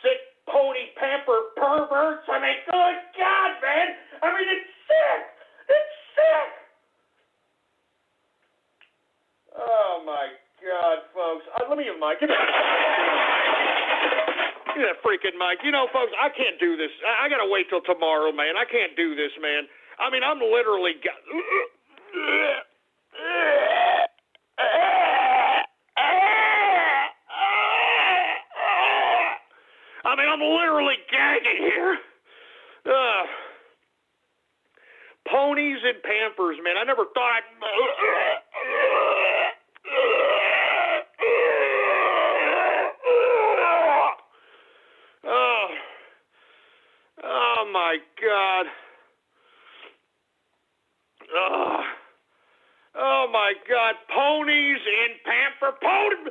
Sick pony pamper perverts. I mean, good God, man. I mean, it's sick. It's sick. Oh, my God, folks. Let me get a mic. Give me that freaking mic. Folks, I can't do this. I got to wait till tomorrow, man. I can't do this, man. I mean, I'm literally... I'm literally gagging here. ponies and Pampers, man. I never thought I'd... Oh my God. Oh my God. Ponies and Pamper ponies.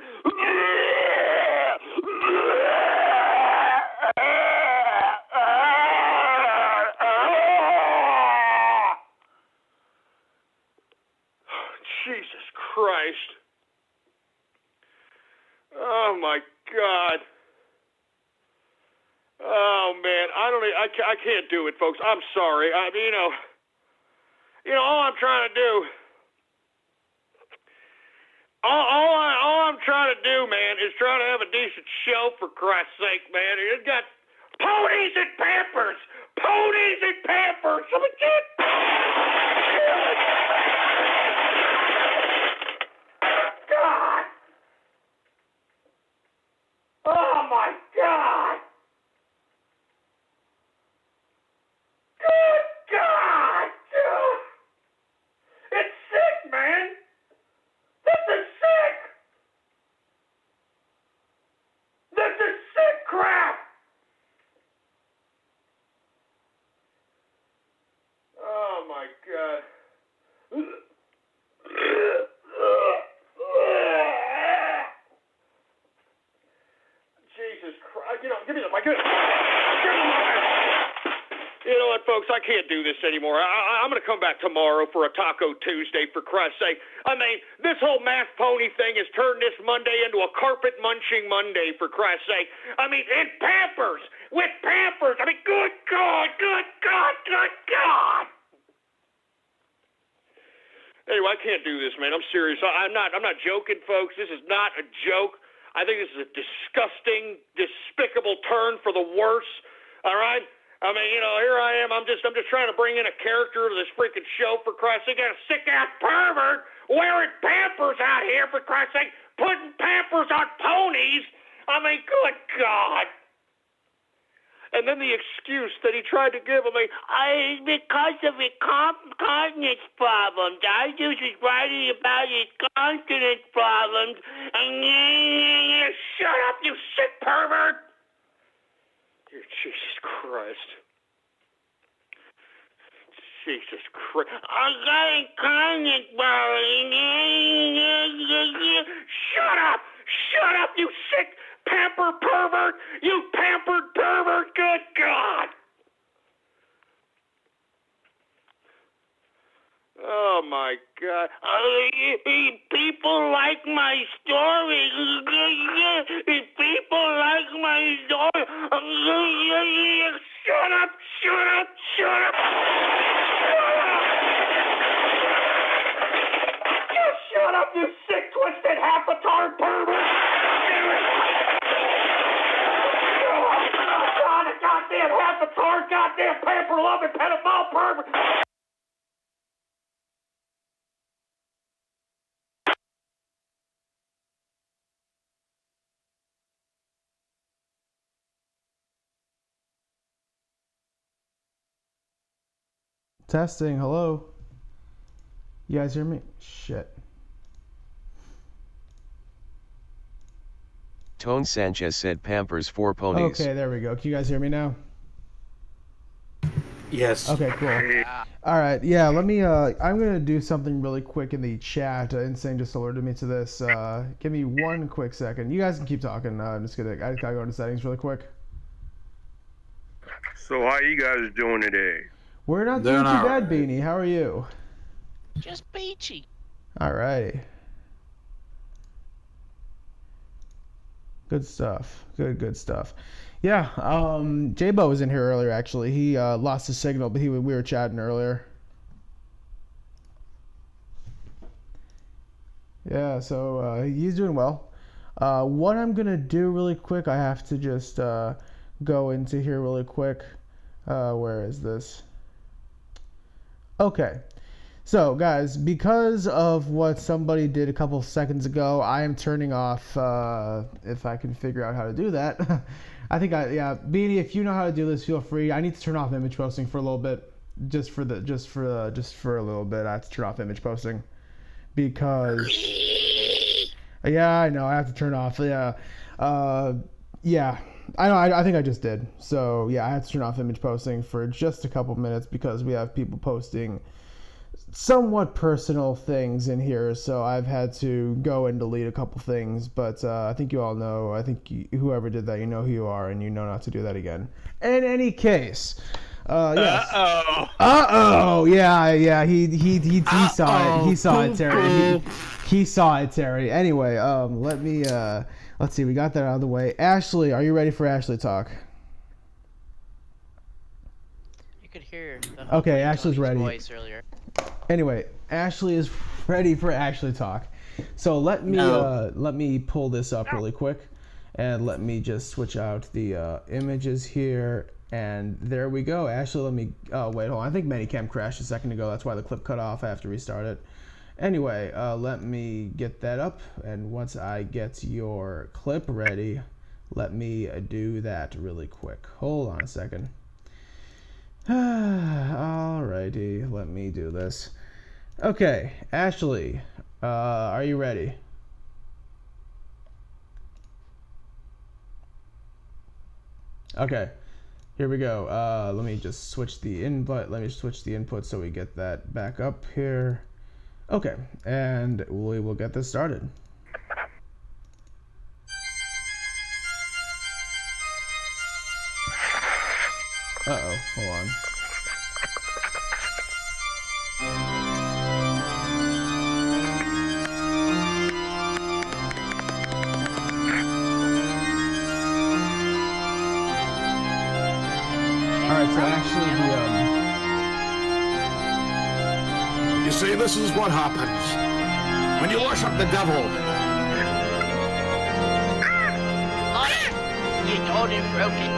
Jesus Christ. Oh my God. Oh man, I can't do it, folks. I'm sorry. I mean, all I'm trying to do, all I'm trying to do, man, is try to have a decent show, for Christ's sake, man. It's got ponies and Pampers, ponies and Pampers. I mean, God. Oh my God. Good God, dude! It's sick, man! This is sick! This is sick crap! Oh my God. Jesus Christ. Give me the mic. You know what, folks? I can't do this anymore. I'm going to come back tomorrow for a Taco Tuesday, for Christ's sake. I mean, this whole math pony thing has turned this Monday into a carpet-munching Monday, for Christ's sake. I mean, and Pampers! With Pampers! I mean, good God, good God, good God! Anyway, I can't do this, man. I'm serious. I'm not joking, folks. This is not a joke. I think this is a disgusting, despicable turn for the worse. All right? I mean, here I am. I'm just trying to bring in a character to this freaking show, for Christ's sake. Got a sick-ass pervert wearing Pampers out here, for Christ's sake, putting Pampers on ponies. I mean, good God. And then the excuse that he tried to give, because of his continence problems. I was writing about his continence problems. And shut up, you sick pervert. Dear Jesus Christ. Jesus Christ. I got a continence problem. Shut up. Shut up, you sick pamper pervert! You pampered pervert! Good God! Oh my God! People like my stories. People like my story. Shut up! Shut up! Shut up! Just shut up, you sick, twisted, half-a-tard pervert! Goddamn half-a-tard, goddamn pamper-loving pedophile pervert! Testing, hello. You guys hear me? Shit. Tone Sanchez said Pampers for ponies. Okay, there we go. Can you guys hear me now? Yes. Okay, cool. All right, yeah, let me, I'm going to do something really quick in the chat. Insane just alerted me to this. Give me 1 quick second. You guys can keep talking. I just gotta go into settings really quick. So how you guys doing today? We're not doing too bad, Beanie. How are you? Just peachy. All righty. Good stuff. Good stuff. Yeah, J-Bo was in here earlier, actually. He lost his signal, but we were chatting earlier. Yeah, so he's doing well. What I'm going to do really quick, I have to just go into here really quick. Where is this? Okay. So, guys, because of what somebody did a couple seconds ago, I am turning off, if I can figure out how to do that. I think yeah, Beanie, if you know how to do this, feel free. I need to turn off image posting for a little bit. just for a little bit, I have to turn off image posting because yeah, I know I have to turn off. Yeah, yeah, I know. I think I just did. So yeah, I have to turn off image posting for just a couple minutes because we have people posting somewhat personal things in here, so I've had to go and delete a couple things, but I think you all know, I think whoever did that, you know who you are, and you know not to do that again. In any case, yes. Yeah, he saw it. He saw it, Terry. He saw it, Terry. Anyway, let's see, we got that out of the way. Ashley, are you ready for Ashley talk? You could hear the Okay, Ashley's ready. voice earlier. Anyway, Ashley is ready for Ashley talk. So let me pull this up really quick, and let me just switch out the images here, and there we go. Ashley, let me. Oh wait, hold on. I think Manicam crashed a second ago. That's why the clip cut off. I have to restart it. Anyway, let me get that up, and once I get your clip ready, let me do that really quick. Hold on a second. Alrighty, let me do this. Okay, Ashley, are you ready? Okay, here we go. Let me just switch the input. Let me switch the input so we get that back up here. Okay, and we will get this started. Uh-oh, hold on. Alright, so actually You see, this is what happens when you worship the devil. You don't have broken.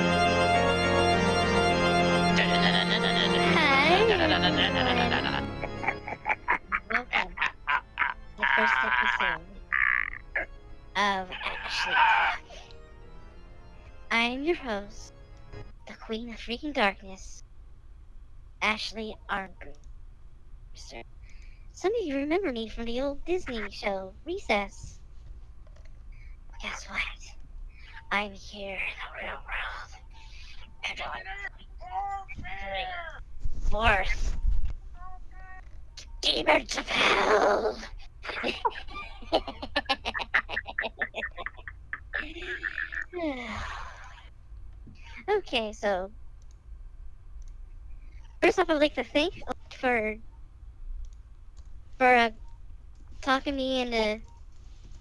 Welcome to the first episode of Ashley Talk. I'm your host, the Queen of Freaking Darkness, Ashley Armbruster. Some of you remember me from the old Disney show, Recess. Guess what? I'm here in the real world. And fourth demons of hell. Okay, so first off, I'd like to thank for talking me into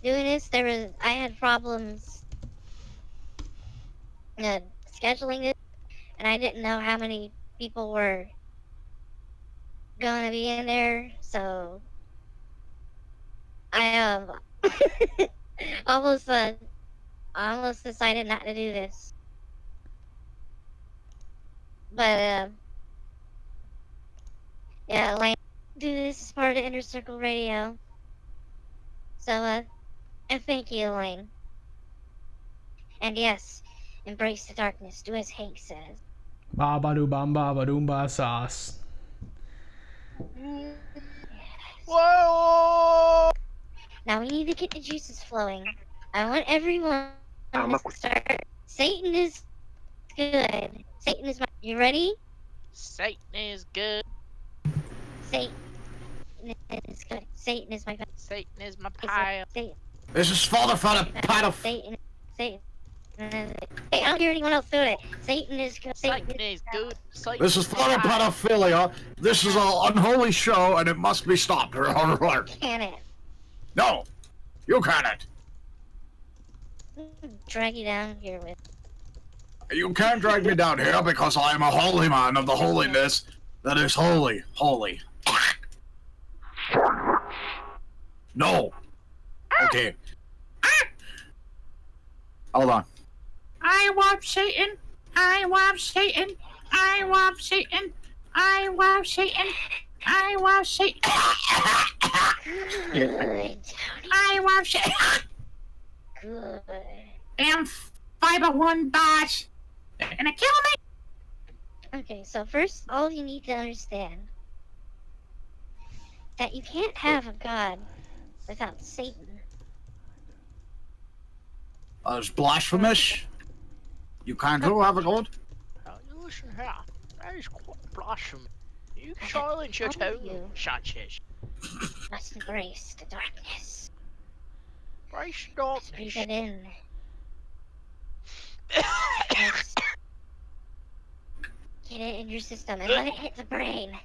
doing this. I had problems scheduling it, and I didn't know how many people were gonna be in there, so I almost decided not to do this. But yeah, Elaine, do this as part of Inner Circle Radio. So and thank you, Elaine. And yes, embrace the darkness. Do as Hank says. Babadoo bamba badoomba sauce. Whoa! Now we need to get the juices flowing. I want everyone to start. Satan is good. Satan is my. You ready? Satan is good. Satan is good. Satan is my. Satan is my pile. Satan. This is father for the pedal. Satan. Hey, I don't hear anyone else doing it. Satan is good. Satan is good. Satan This is father pedophilia. This is an unholy show, and it must be stopped. Can it? No, you can't. Drag you down here with. You can't drag me down here because I am a holy man of the holiness that is holy. No. Okay. Hold on. I want Satan. I want Satan. I want Satan. I want Satan. I want Satan. Good. I want Satan. Good. Damn 501 boss. They're gonna kill me. Okay, so first, all you need to understand that you can't have a god without Satan. It's blasphemous. You can't have a god. Listen here, that is quite blasphemy. You silence your tongue, Sanchez. Must embrace the darkness. Embrace the darkness. Breathe it in. Get it in your system and let it hit the brain.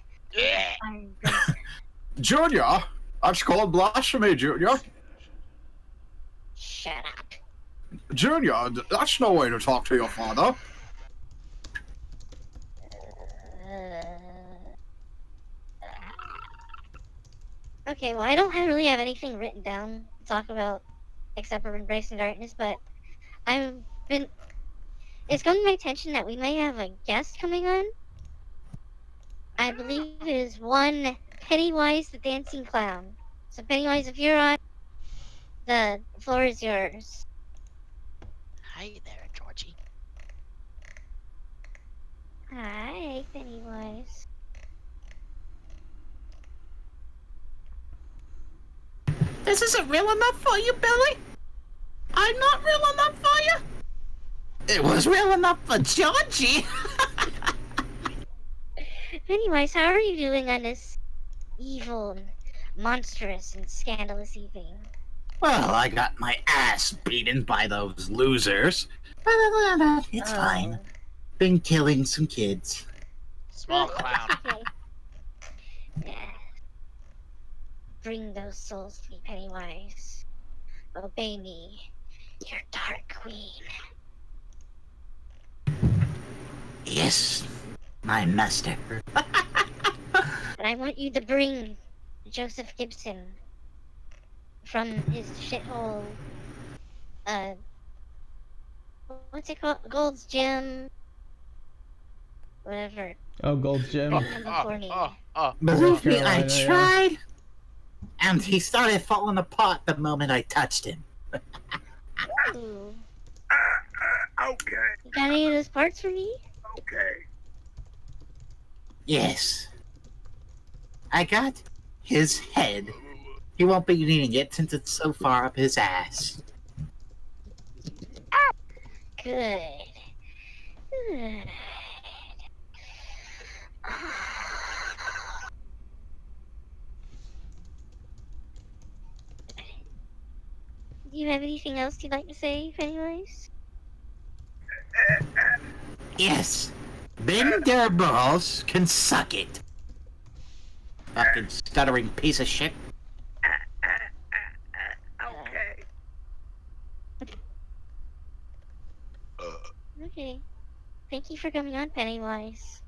Junior, that's called blasphemy, Junior. Shut up. Junior, that's no way to talk to your father. Okay, well, I don't really have anything written down to talk about except for embracing darkness, but it's come to my attention that we may have a guest coming on. I believe it is one Pennywise the Dancing Clown. So Pennywise, if you're on, the floor is yours. Hey there, Georgie. Hi, Pennywise. This isn't real enough for you, Billy? I'm not real enough for you? It was real enough for Georgie. Pennywise, how are you doing on this evil, and monstrous, and scandalous evening? Well, I got my ass beaten by those losers. But other than that, it's fine. Been killing some kids. Small clown. Okay. Yeah. Bring those souls to me, Pennywise. Obey me, your dark queen. Yes, my master. But I want you to bring Joseph Gibson from his shithole, what's it called? Gold's Gym? Whatever. Oh, Gold's Gym. Believe me, I tried, and he started falling apart the moment I touched him. Ooh. Okay. You got any of those parts for me? Okay. Yes. I got his head. He won't be needing it since it's so far up his ass. Good. Good. Do you have anything else you'd like to say, Pennywise? Yes. Them there balls can suck it. Fucking stuttering piece of shit. Okay. Okay. Thank you for coming on, Pennywise.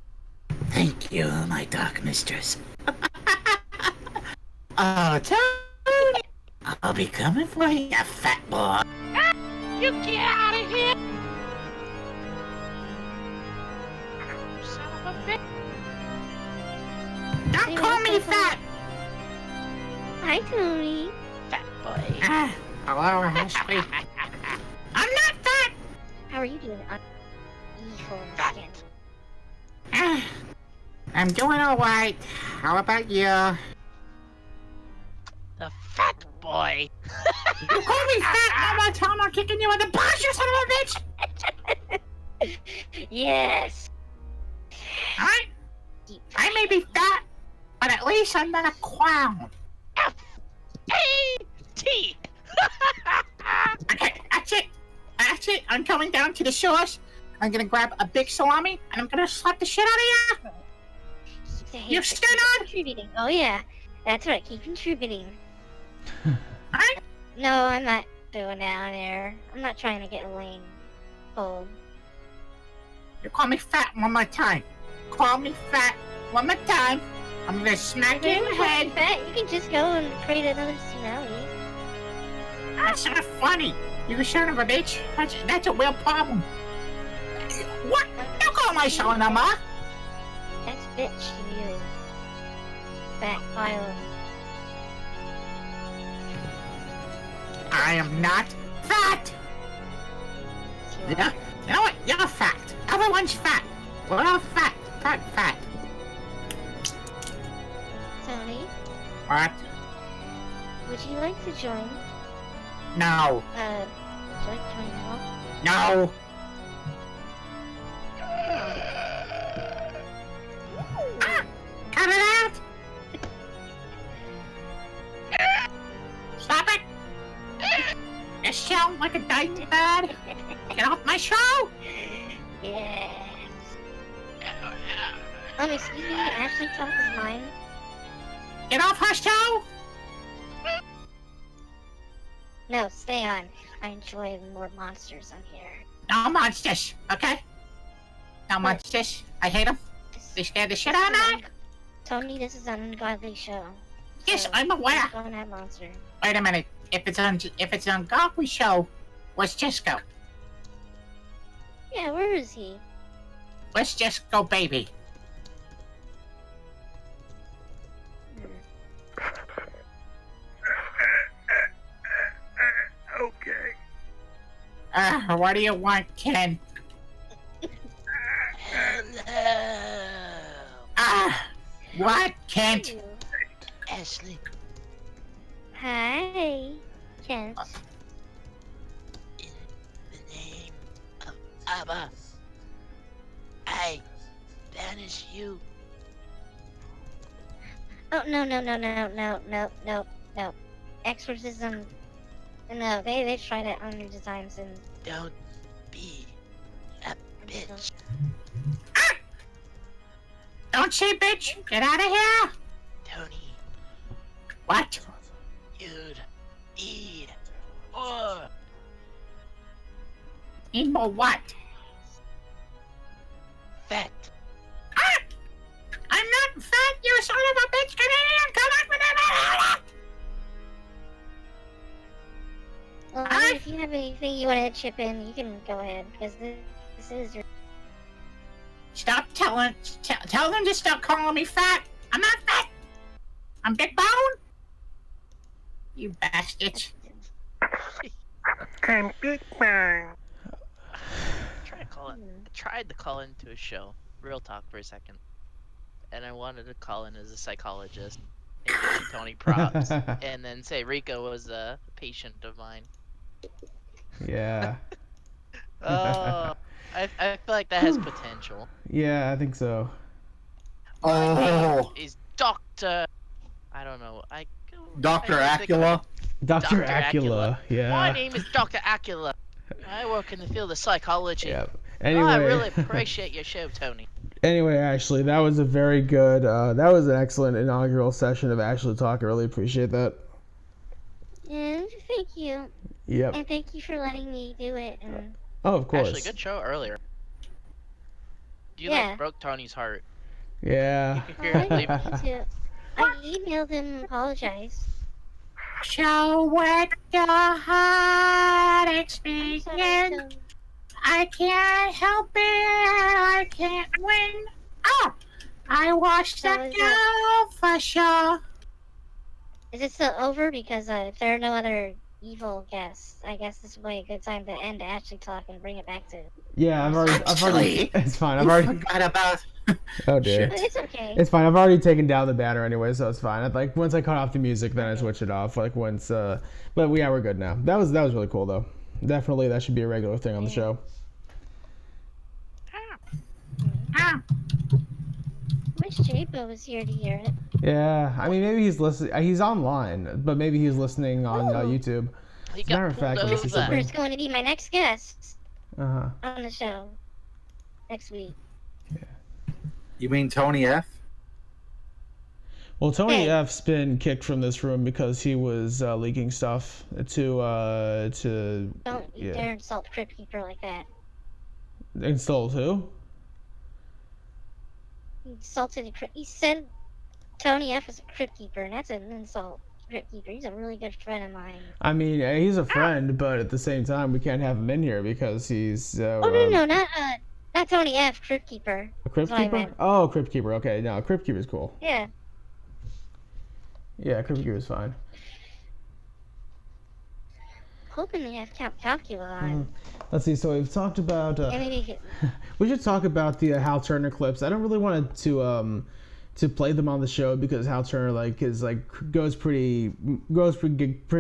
Thank you, my dark mistress. Oh, Tony! I'll be coming for you, fat boy. You get out of here! Son of a bitch! Don't call me fat! Hi, Tony. Fat boy. Hello, Ashley. I'm not fat! How are you doing on evil skin? I'm doing alright. How about you? The fat boy. You call me fat one more time, I'm kicking you in the balls, you son of a bitch! Yes. I may be fat, but at least I'm not a clown. F-A-T! Okay, that's it. That's it. I'm coming down to the shores. I'm gonna grab a big salami, and I'm gonna slap the shit out of you. You stood on? Contributing. Oh yeah, that's right. Keep contributing. Alright? No, I'm not doing down there. I'm not trying to get Elaine pulled. You call me fat one more time. Call me fat one more time. I'm gonna smack you in the head. Fat, you can just go and create another tsunami. That's not funny. You son of a bitch. That's a real problem. What? Don't call my show number. That's bitch to you. Fat pile. I am not fat. You know what? You're fat. Everyone's fat. We're all fat. Fat. Tony, What? would you like to join? No. Would you like to join now? No. Cut it out! Stop it! You sound like a dirty bird. Get off my show! Yes. Excuse me, Ashley Talk is mine. Get off her show! No, stay on. I enjoy more monsters on here. No monsters, okay? No monsters. I hate them. They scare the shit out of me. Tony, this is an ungodly show. Yes, So, I'm aware. please don't have monster. Wait a minute. If it's an ungodly show, where's Cisco? Yeah, where is he? Where's Cisco, baby? Okay. What do you want, Ken? What, Kent? Ashley. Hi, Kent. In the name of Abba, I banish you. Oh, no. Exorcism. No, they tried it on new designs and... Don't be a bitch. Don't say bitch! Get out of here! Tony, What? you'd need more. Need more what? Fat. I'm not fat, you son of a bitch! Canadian! Come on with that! Well, if you have anything you want to chip in, you can go ahead, because this is your... Stop tell them to stop calling me fat! I'm not fat! I'm big bone! You bastards. I'm Big Bang. I tried to call into a show, Real Talk, for a second. And I wanted to call in as a psychologist and give Tony props. And then say Rico was a patient of mine. Yeah. Oh, I feel like that has potential. Yeah, I think so. Oh. Is Dr. I don't know. Dr. I think Acula? Dr. Acula, yeah. My name is Dr. Acula. I work in the field of psychology. Yep. I Anyway. really appreciate your show, Tony. Anyway, Ashley, that was a very good, that was an excellent inaugural session of Ashley Talk. I really appreciate that. And thank you. Yep. And thank you for letting me do it. And... Oh, of course. Actually, good show earlier. You Yeah. like broke Tony's heart. Yeah. I emailed him and apologized. So what the heart experience? I can't help it, I can't win. Oh, I watched that go for sure. Is it still over? Because if there are no other evil guests, I guess this would be a good time to end Ashley Talk and bring it back to... Yeah, I've already, it's fine. I've You already, forgot about... oh dear. It's okay. It's fine. I've already taken down the banner anyway, so it's fine. Like once I cut off the music, then I switch it off. Like once, but yeah, we're good now. That was really cool though. Definitely, that should be a regular thing on the show. Wish Japo was here to hear it. Yeah, I mean maybe he's listening. He's online, but maybe he's listening on YouTube. He As a matter of fact, let me see something. Christopher's going to be my next guest Uh-huh. on the show next week. You mean Tony F? Well, Tony F's been kicked from this room because he was leaking stuff to Don't you dare insult Crypt Keeper like that. install who? He insulted the Crypt. He said Tony F is a Crypt Keeper, and that's an insult. Crypt Keeper. He's a really good friend of mine. I mean, he's a friend, but at the same time, we can't have him in here because he's. Oh no, not Tony F. Crypt Keeper. A Crypt That's what I Keeper? meant. Oh, Crypt Keeper. Okay, no, Crypt Keeper's cool. Yeah. Yeah, Crypt Keeper's fine. Hoping they have Count Calcula on. Let's see. So we've talked about. And maybe we should talk about the Hal Turner clips. I don't really want to play them on the show because Hal Turner pretty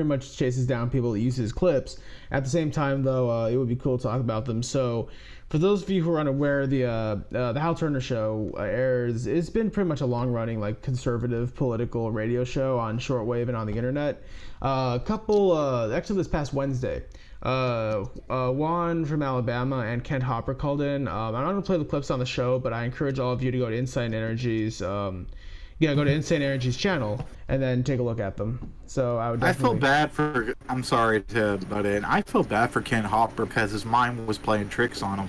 much chases down people that use his clips. At the same time, though, it would be cool to talk about them. So, for those of you who are unaware, the Hal Turner Show airs. It's been pretty much a long-running conservative political radio show on shortwave and on the internet. Actually, this past Wednesday, Juan from Alabama and Kent Hopper called in. I'm not going to play the clips on the show, but I encourage all of you to go to Insane Energy's go to Insane Energy's channel and then take a look at them. So I would definitely... I'm sorry to butt in. I feel bad for Kent Hopper because his mind was playing tricks on him.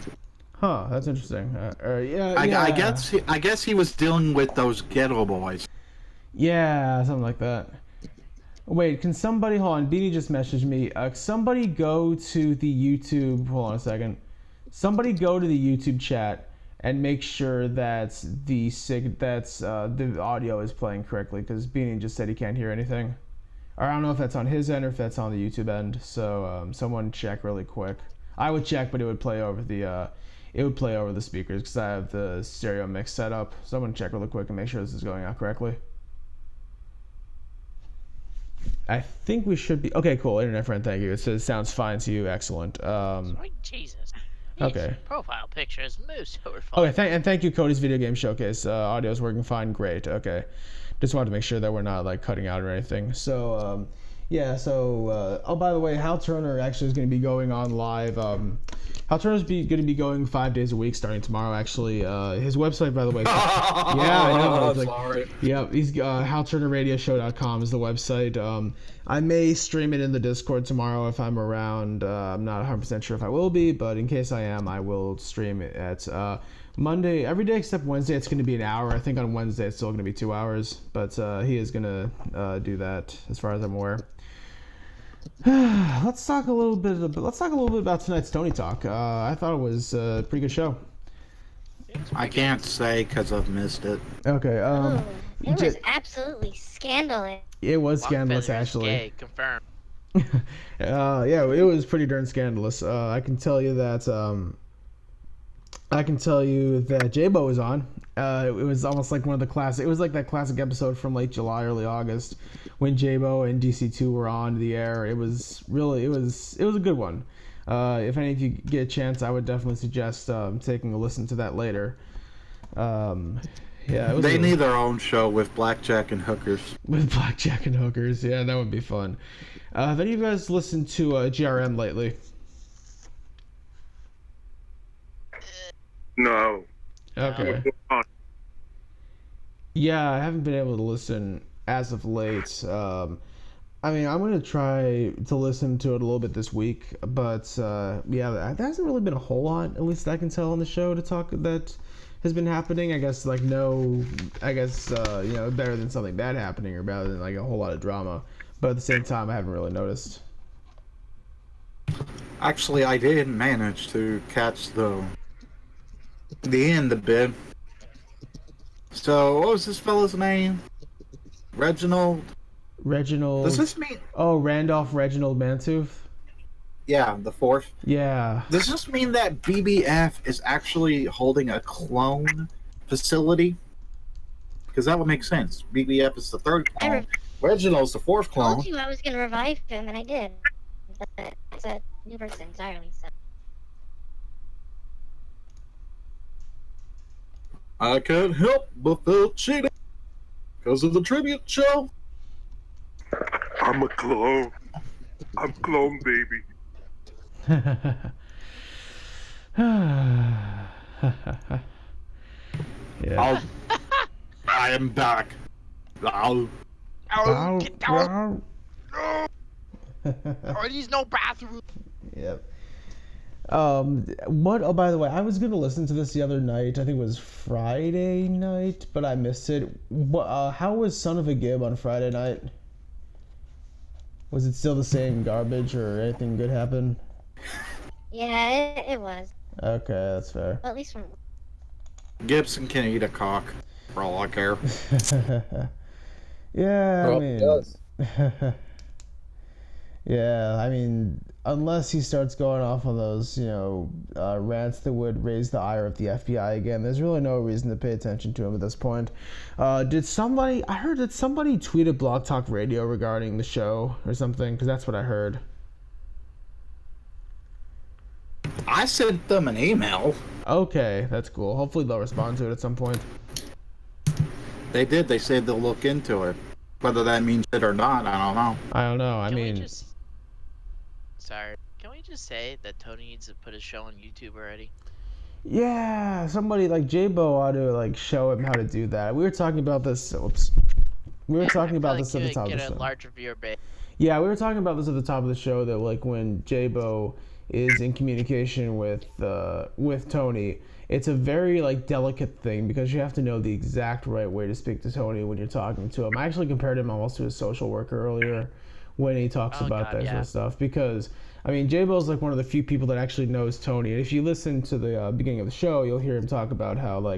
Huh, that's interesting. I guess he was dealing with those ghetto boys. Yeah, something like that. Wait, can somebody, hold on, Beanie just messaged me. Somebody go to the YouTube, hold on a second. Somebody go to the YouTube chat and make sure that the audio is playing correctly, because Beanie just said he can't hear anything. Or I don't know if that's on his end or if that's on the YouTube end. So someone check really quick. I would check, but it would play over the speakers because I have the stereo mix set up. Someone check really quick and make sure this is going out correctly. I think we should be okay. Cool, internet friend. Thank you. It says sounds fine to you. Excellent. Sweet Jesus. Okay. Profile pictures move so far. Okay. And thank you, Cody's Video Game Showcase. Audio is working fine. Great. Okay. Just wanted to make sure that we're not cutting out or anything. So yeah. So oh, by the way, Hal Turner actually is going to be going on live. Hal Turner's going to be going 5 days a week starting tomorrow. Actually, his website, by the way. Yeah, I know. Sorry. Yeah, he's HalTurnerRadioshow.com is the website. I may stream it in the Discord tomorrow if I'm around. I'm not 100% sure if I will be, but in case I am, I will stream it at Monday. Every day except Wednesday, it's going to be an hour. I think on Wednesday it's still going to be 2 hours, but he is going to do that as far as I'm aware. Let's talk a little bit about tonight's Tony Talk. I thought it was a pretty good show. I can't say because I've missed it. Okay. It was absolutely scandalous. It was scandalous, actually. Gay, confirmed. Yeah, it was pretty darn scandalous. I can tell you that J-Bo was on. It was almost like one of the classic. It was like that classic episode from late July, early August, when J-Bo and DC2 were on the air. It was a good one. If any of you get a chance, I would definitely suggest taking a listen to that later. Yeah, they need their own show with blackjack and hookers. With blackjack and hookers, yeah, that would be fun. Have any of you guys listened to GRM lately? No. Okay. Yeah, I haven't been able to listen as of late. I mean, I'm going to try to listen to it a little bit this week, but yeah, there hasn't really been a whole lot, at least I can tell on the show to talk that has been happening. I guess better than something bad happening or better than a whole lot of drama. But at the same time, I haven't really noticed. Actually, I did manage to catch the end a bit. So, what was this fella's name? Reginald. Does this mean? Oh, Randolph Reginald Mantooth. Yeah, the fourth. Yeah. Does this mean that BBF is actually holding a clone facility? Because that would make sense. BBF is the third clone. Reginald's the fourth I clone. told you I was going to revive him, and I did. But it's a new person entirely, so... I can't help but feel cheated because of the tribute show. I'm a clone. I'm clone baby. Yeah. I am back. Get down. Or there's no bathroom. Yep. What? Oh, by the way, I was gonna listen to this the other night. I think it was Friday night, but I missed it. How was Son of a Gib on Friday night? Was it still the same garbage, or anything good happen? Yeah, it was. Okay, that's fair. Well, at least from... Gibson can eat a cock, for all I care. Yeah, I mean... Yeah, I mean, unless he starts going off on those, rants that would raise the ire of the FBI again, there's really no reason to pay attention to him at this point. I heard that somebody tweeted Blog Talk Radio regarding the show or something, because that's what I heard. I sent them an email. Okay, that's cool. Hopefully they'll respond to it at some point. They did. They said they'll look into it. Whether that means it or not, I don't know. I don't know. Can we just say that Tony needs to put his show on YouTube already? Yeah, somebody like J-Bo ought to show him how to do that. We were talking about this. Oops. We were talking about this at the top of the show. Get a larger viewer base. Yeah, we were talking about this at the top of the show that when J-Bo is in communication with Tony, it's a very delicate thing because you have to know the exact right way to speak to Tony when you're talking to him. I actually compared him almost to a social worker earlier when he talks about that sort of stuff, because J-Bo's one of the few people that actually knows Tony. And if you listen to the beginning of the show, you'll hear him talk about how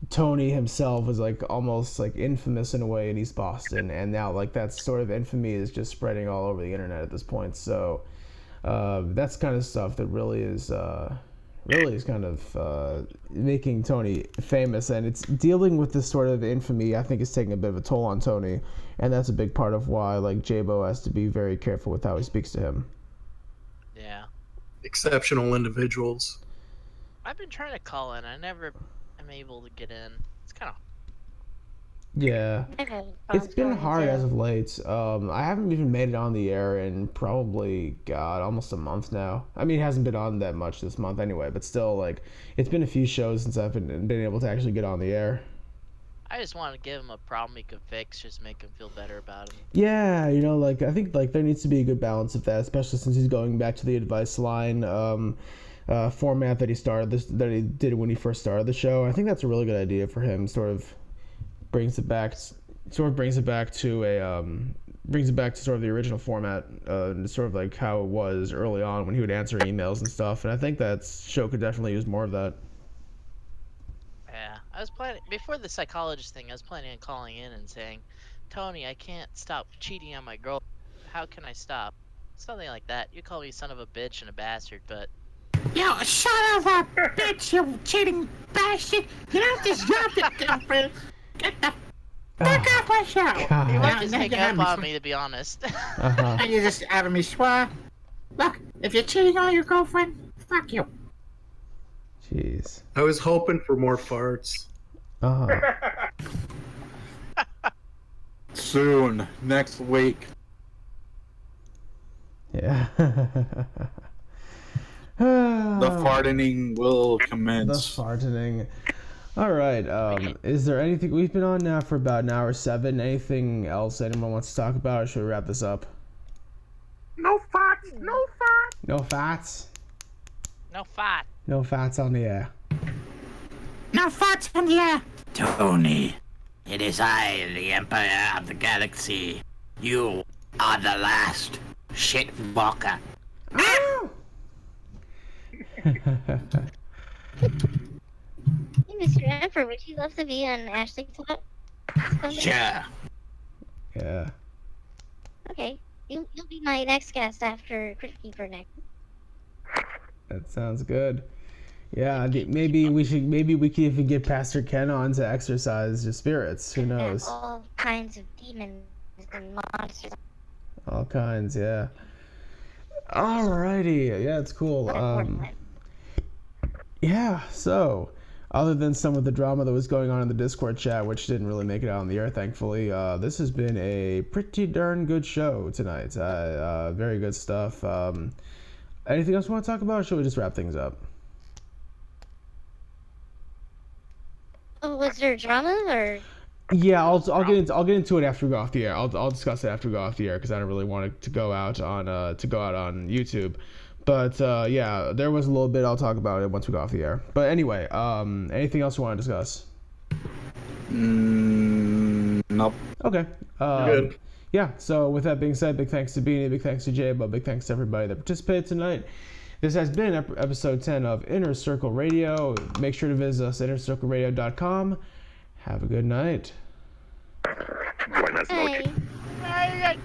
Tony himself is almost infamous in a way in East Boston, and now that sort of infamy is just spreading all over the internet at this point. So that's kind of stuff that really is kind of making Tony famous, and it's dealing with this sort of infamy. I think is taking a bit of a toll on Tony, and that's a big part of why J-Bo has to be very careful with how he speaks to him. Yeah. Exceptional individuals. I've been trying to call in. I never am able to get in. It's kind of... Yeah. It's been hard as of late. I haven't even made it on the air in probably, almost a month now. It hasn't been on that much this month anyway, but still, it's been a few shows since I've been able to actually get on the air. I just want to give him a problem he could fix, just make him feel better about it. Yeah, I think there needs to be a good balance of that, especially since he's going back to the advice line format that he did when he first started the show. I think that's a really good idea for him. Sort of brings it back to the original format, sort of how it was early on when he would answer emails and stuff. And I think that show could definitely use more of that. Yeah, I was planning before the psychologist thing. I was planning on calling in and saying, "Tony, I can't stop cheating on my girl. How can I stop?" Something like that. You call me son of a bitch and a bastard, but Yo, son of a bitch, you cheating bastard! You don't deserve the girlfriend. Get the fuck off my show! you might just hang up on me, to be honest. And you're just having me swear. Look, if you're cheating on your girlfriend, fuck you. Jeez. I was hoping for more farts. Soon, next week. Yeah. The farting will commence. The farting. All right. Is there anything? We've been on now for about an hour 7. Anything else anyone wants to talk about, or should we wrap this up? No fats. No fats. No fats. No fat. No fats on the air. No fats on the air. Tony, it is I, the Emperor of the Galaxy. You are the last shit walker. Hey, Mr. Emperor, would you love to be on Ashley Talk? Sure. Yeah. Okay, you'll be my next guest after Crypt Keeper next. That sounds good. Yeah, maybe we could even get Pastor Ken on to exorcise your spirits. Who knows? All kinds of demons and monsters. All kinds, yeah. Alrighty, yeah, it's cool. Yeah, so other than some of the drama that was going on in the Discord chat, which didn't really make it out on the air, thankfully, this has been a pretty darn good show tonight. Very good stuff. Anything else you want to talk about, or should we just wrap things up? Oh, was there drama or? Yeah, I'll get into it after we go off the air. I'll discuss it after we go off the air because I don't really want it to go out on YouTube. But yeah, there was a little bit. I'll talk about it once we go off the air. But anyway, anything else you want to discuss? Nope. Okay. Good. Yeah. So with that being said, big thanks to Beanie, big thanks to J-Bo, big thanks to everybody that participated tonight. This has been episode 10 of Inner Circle Radio. Make sure to visit us at innercircleradio.com. Have a good night. Buenas noches. Hey.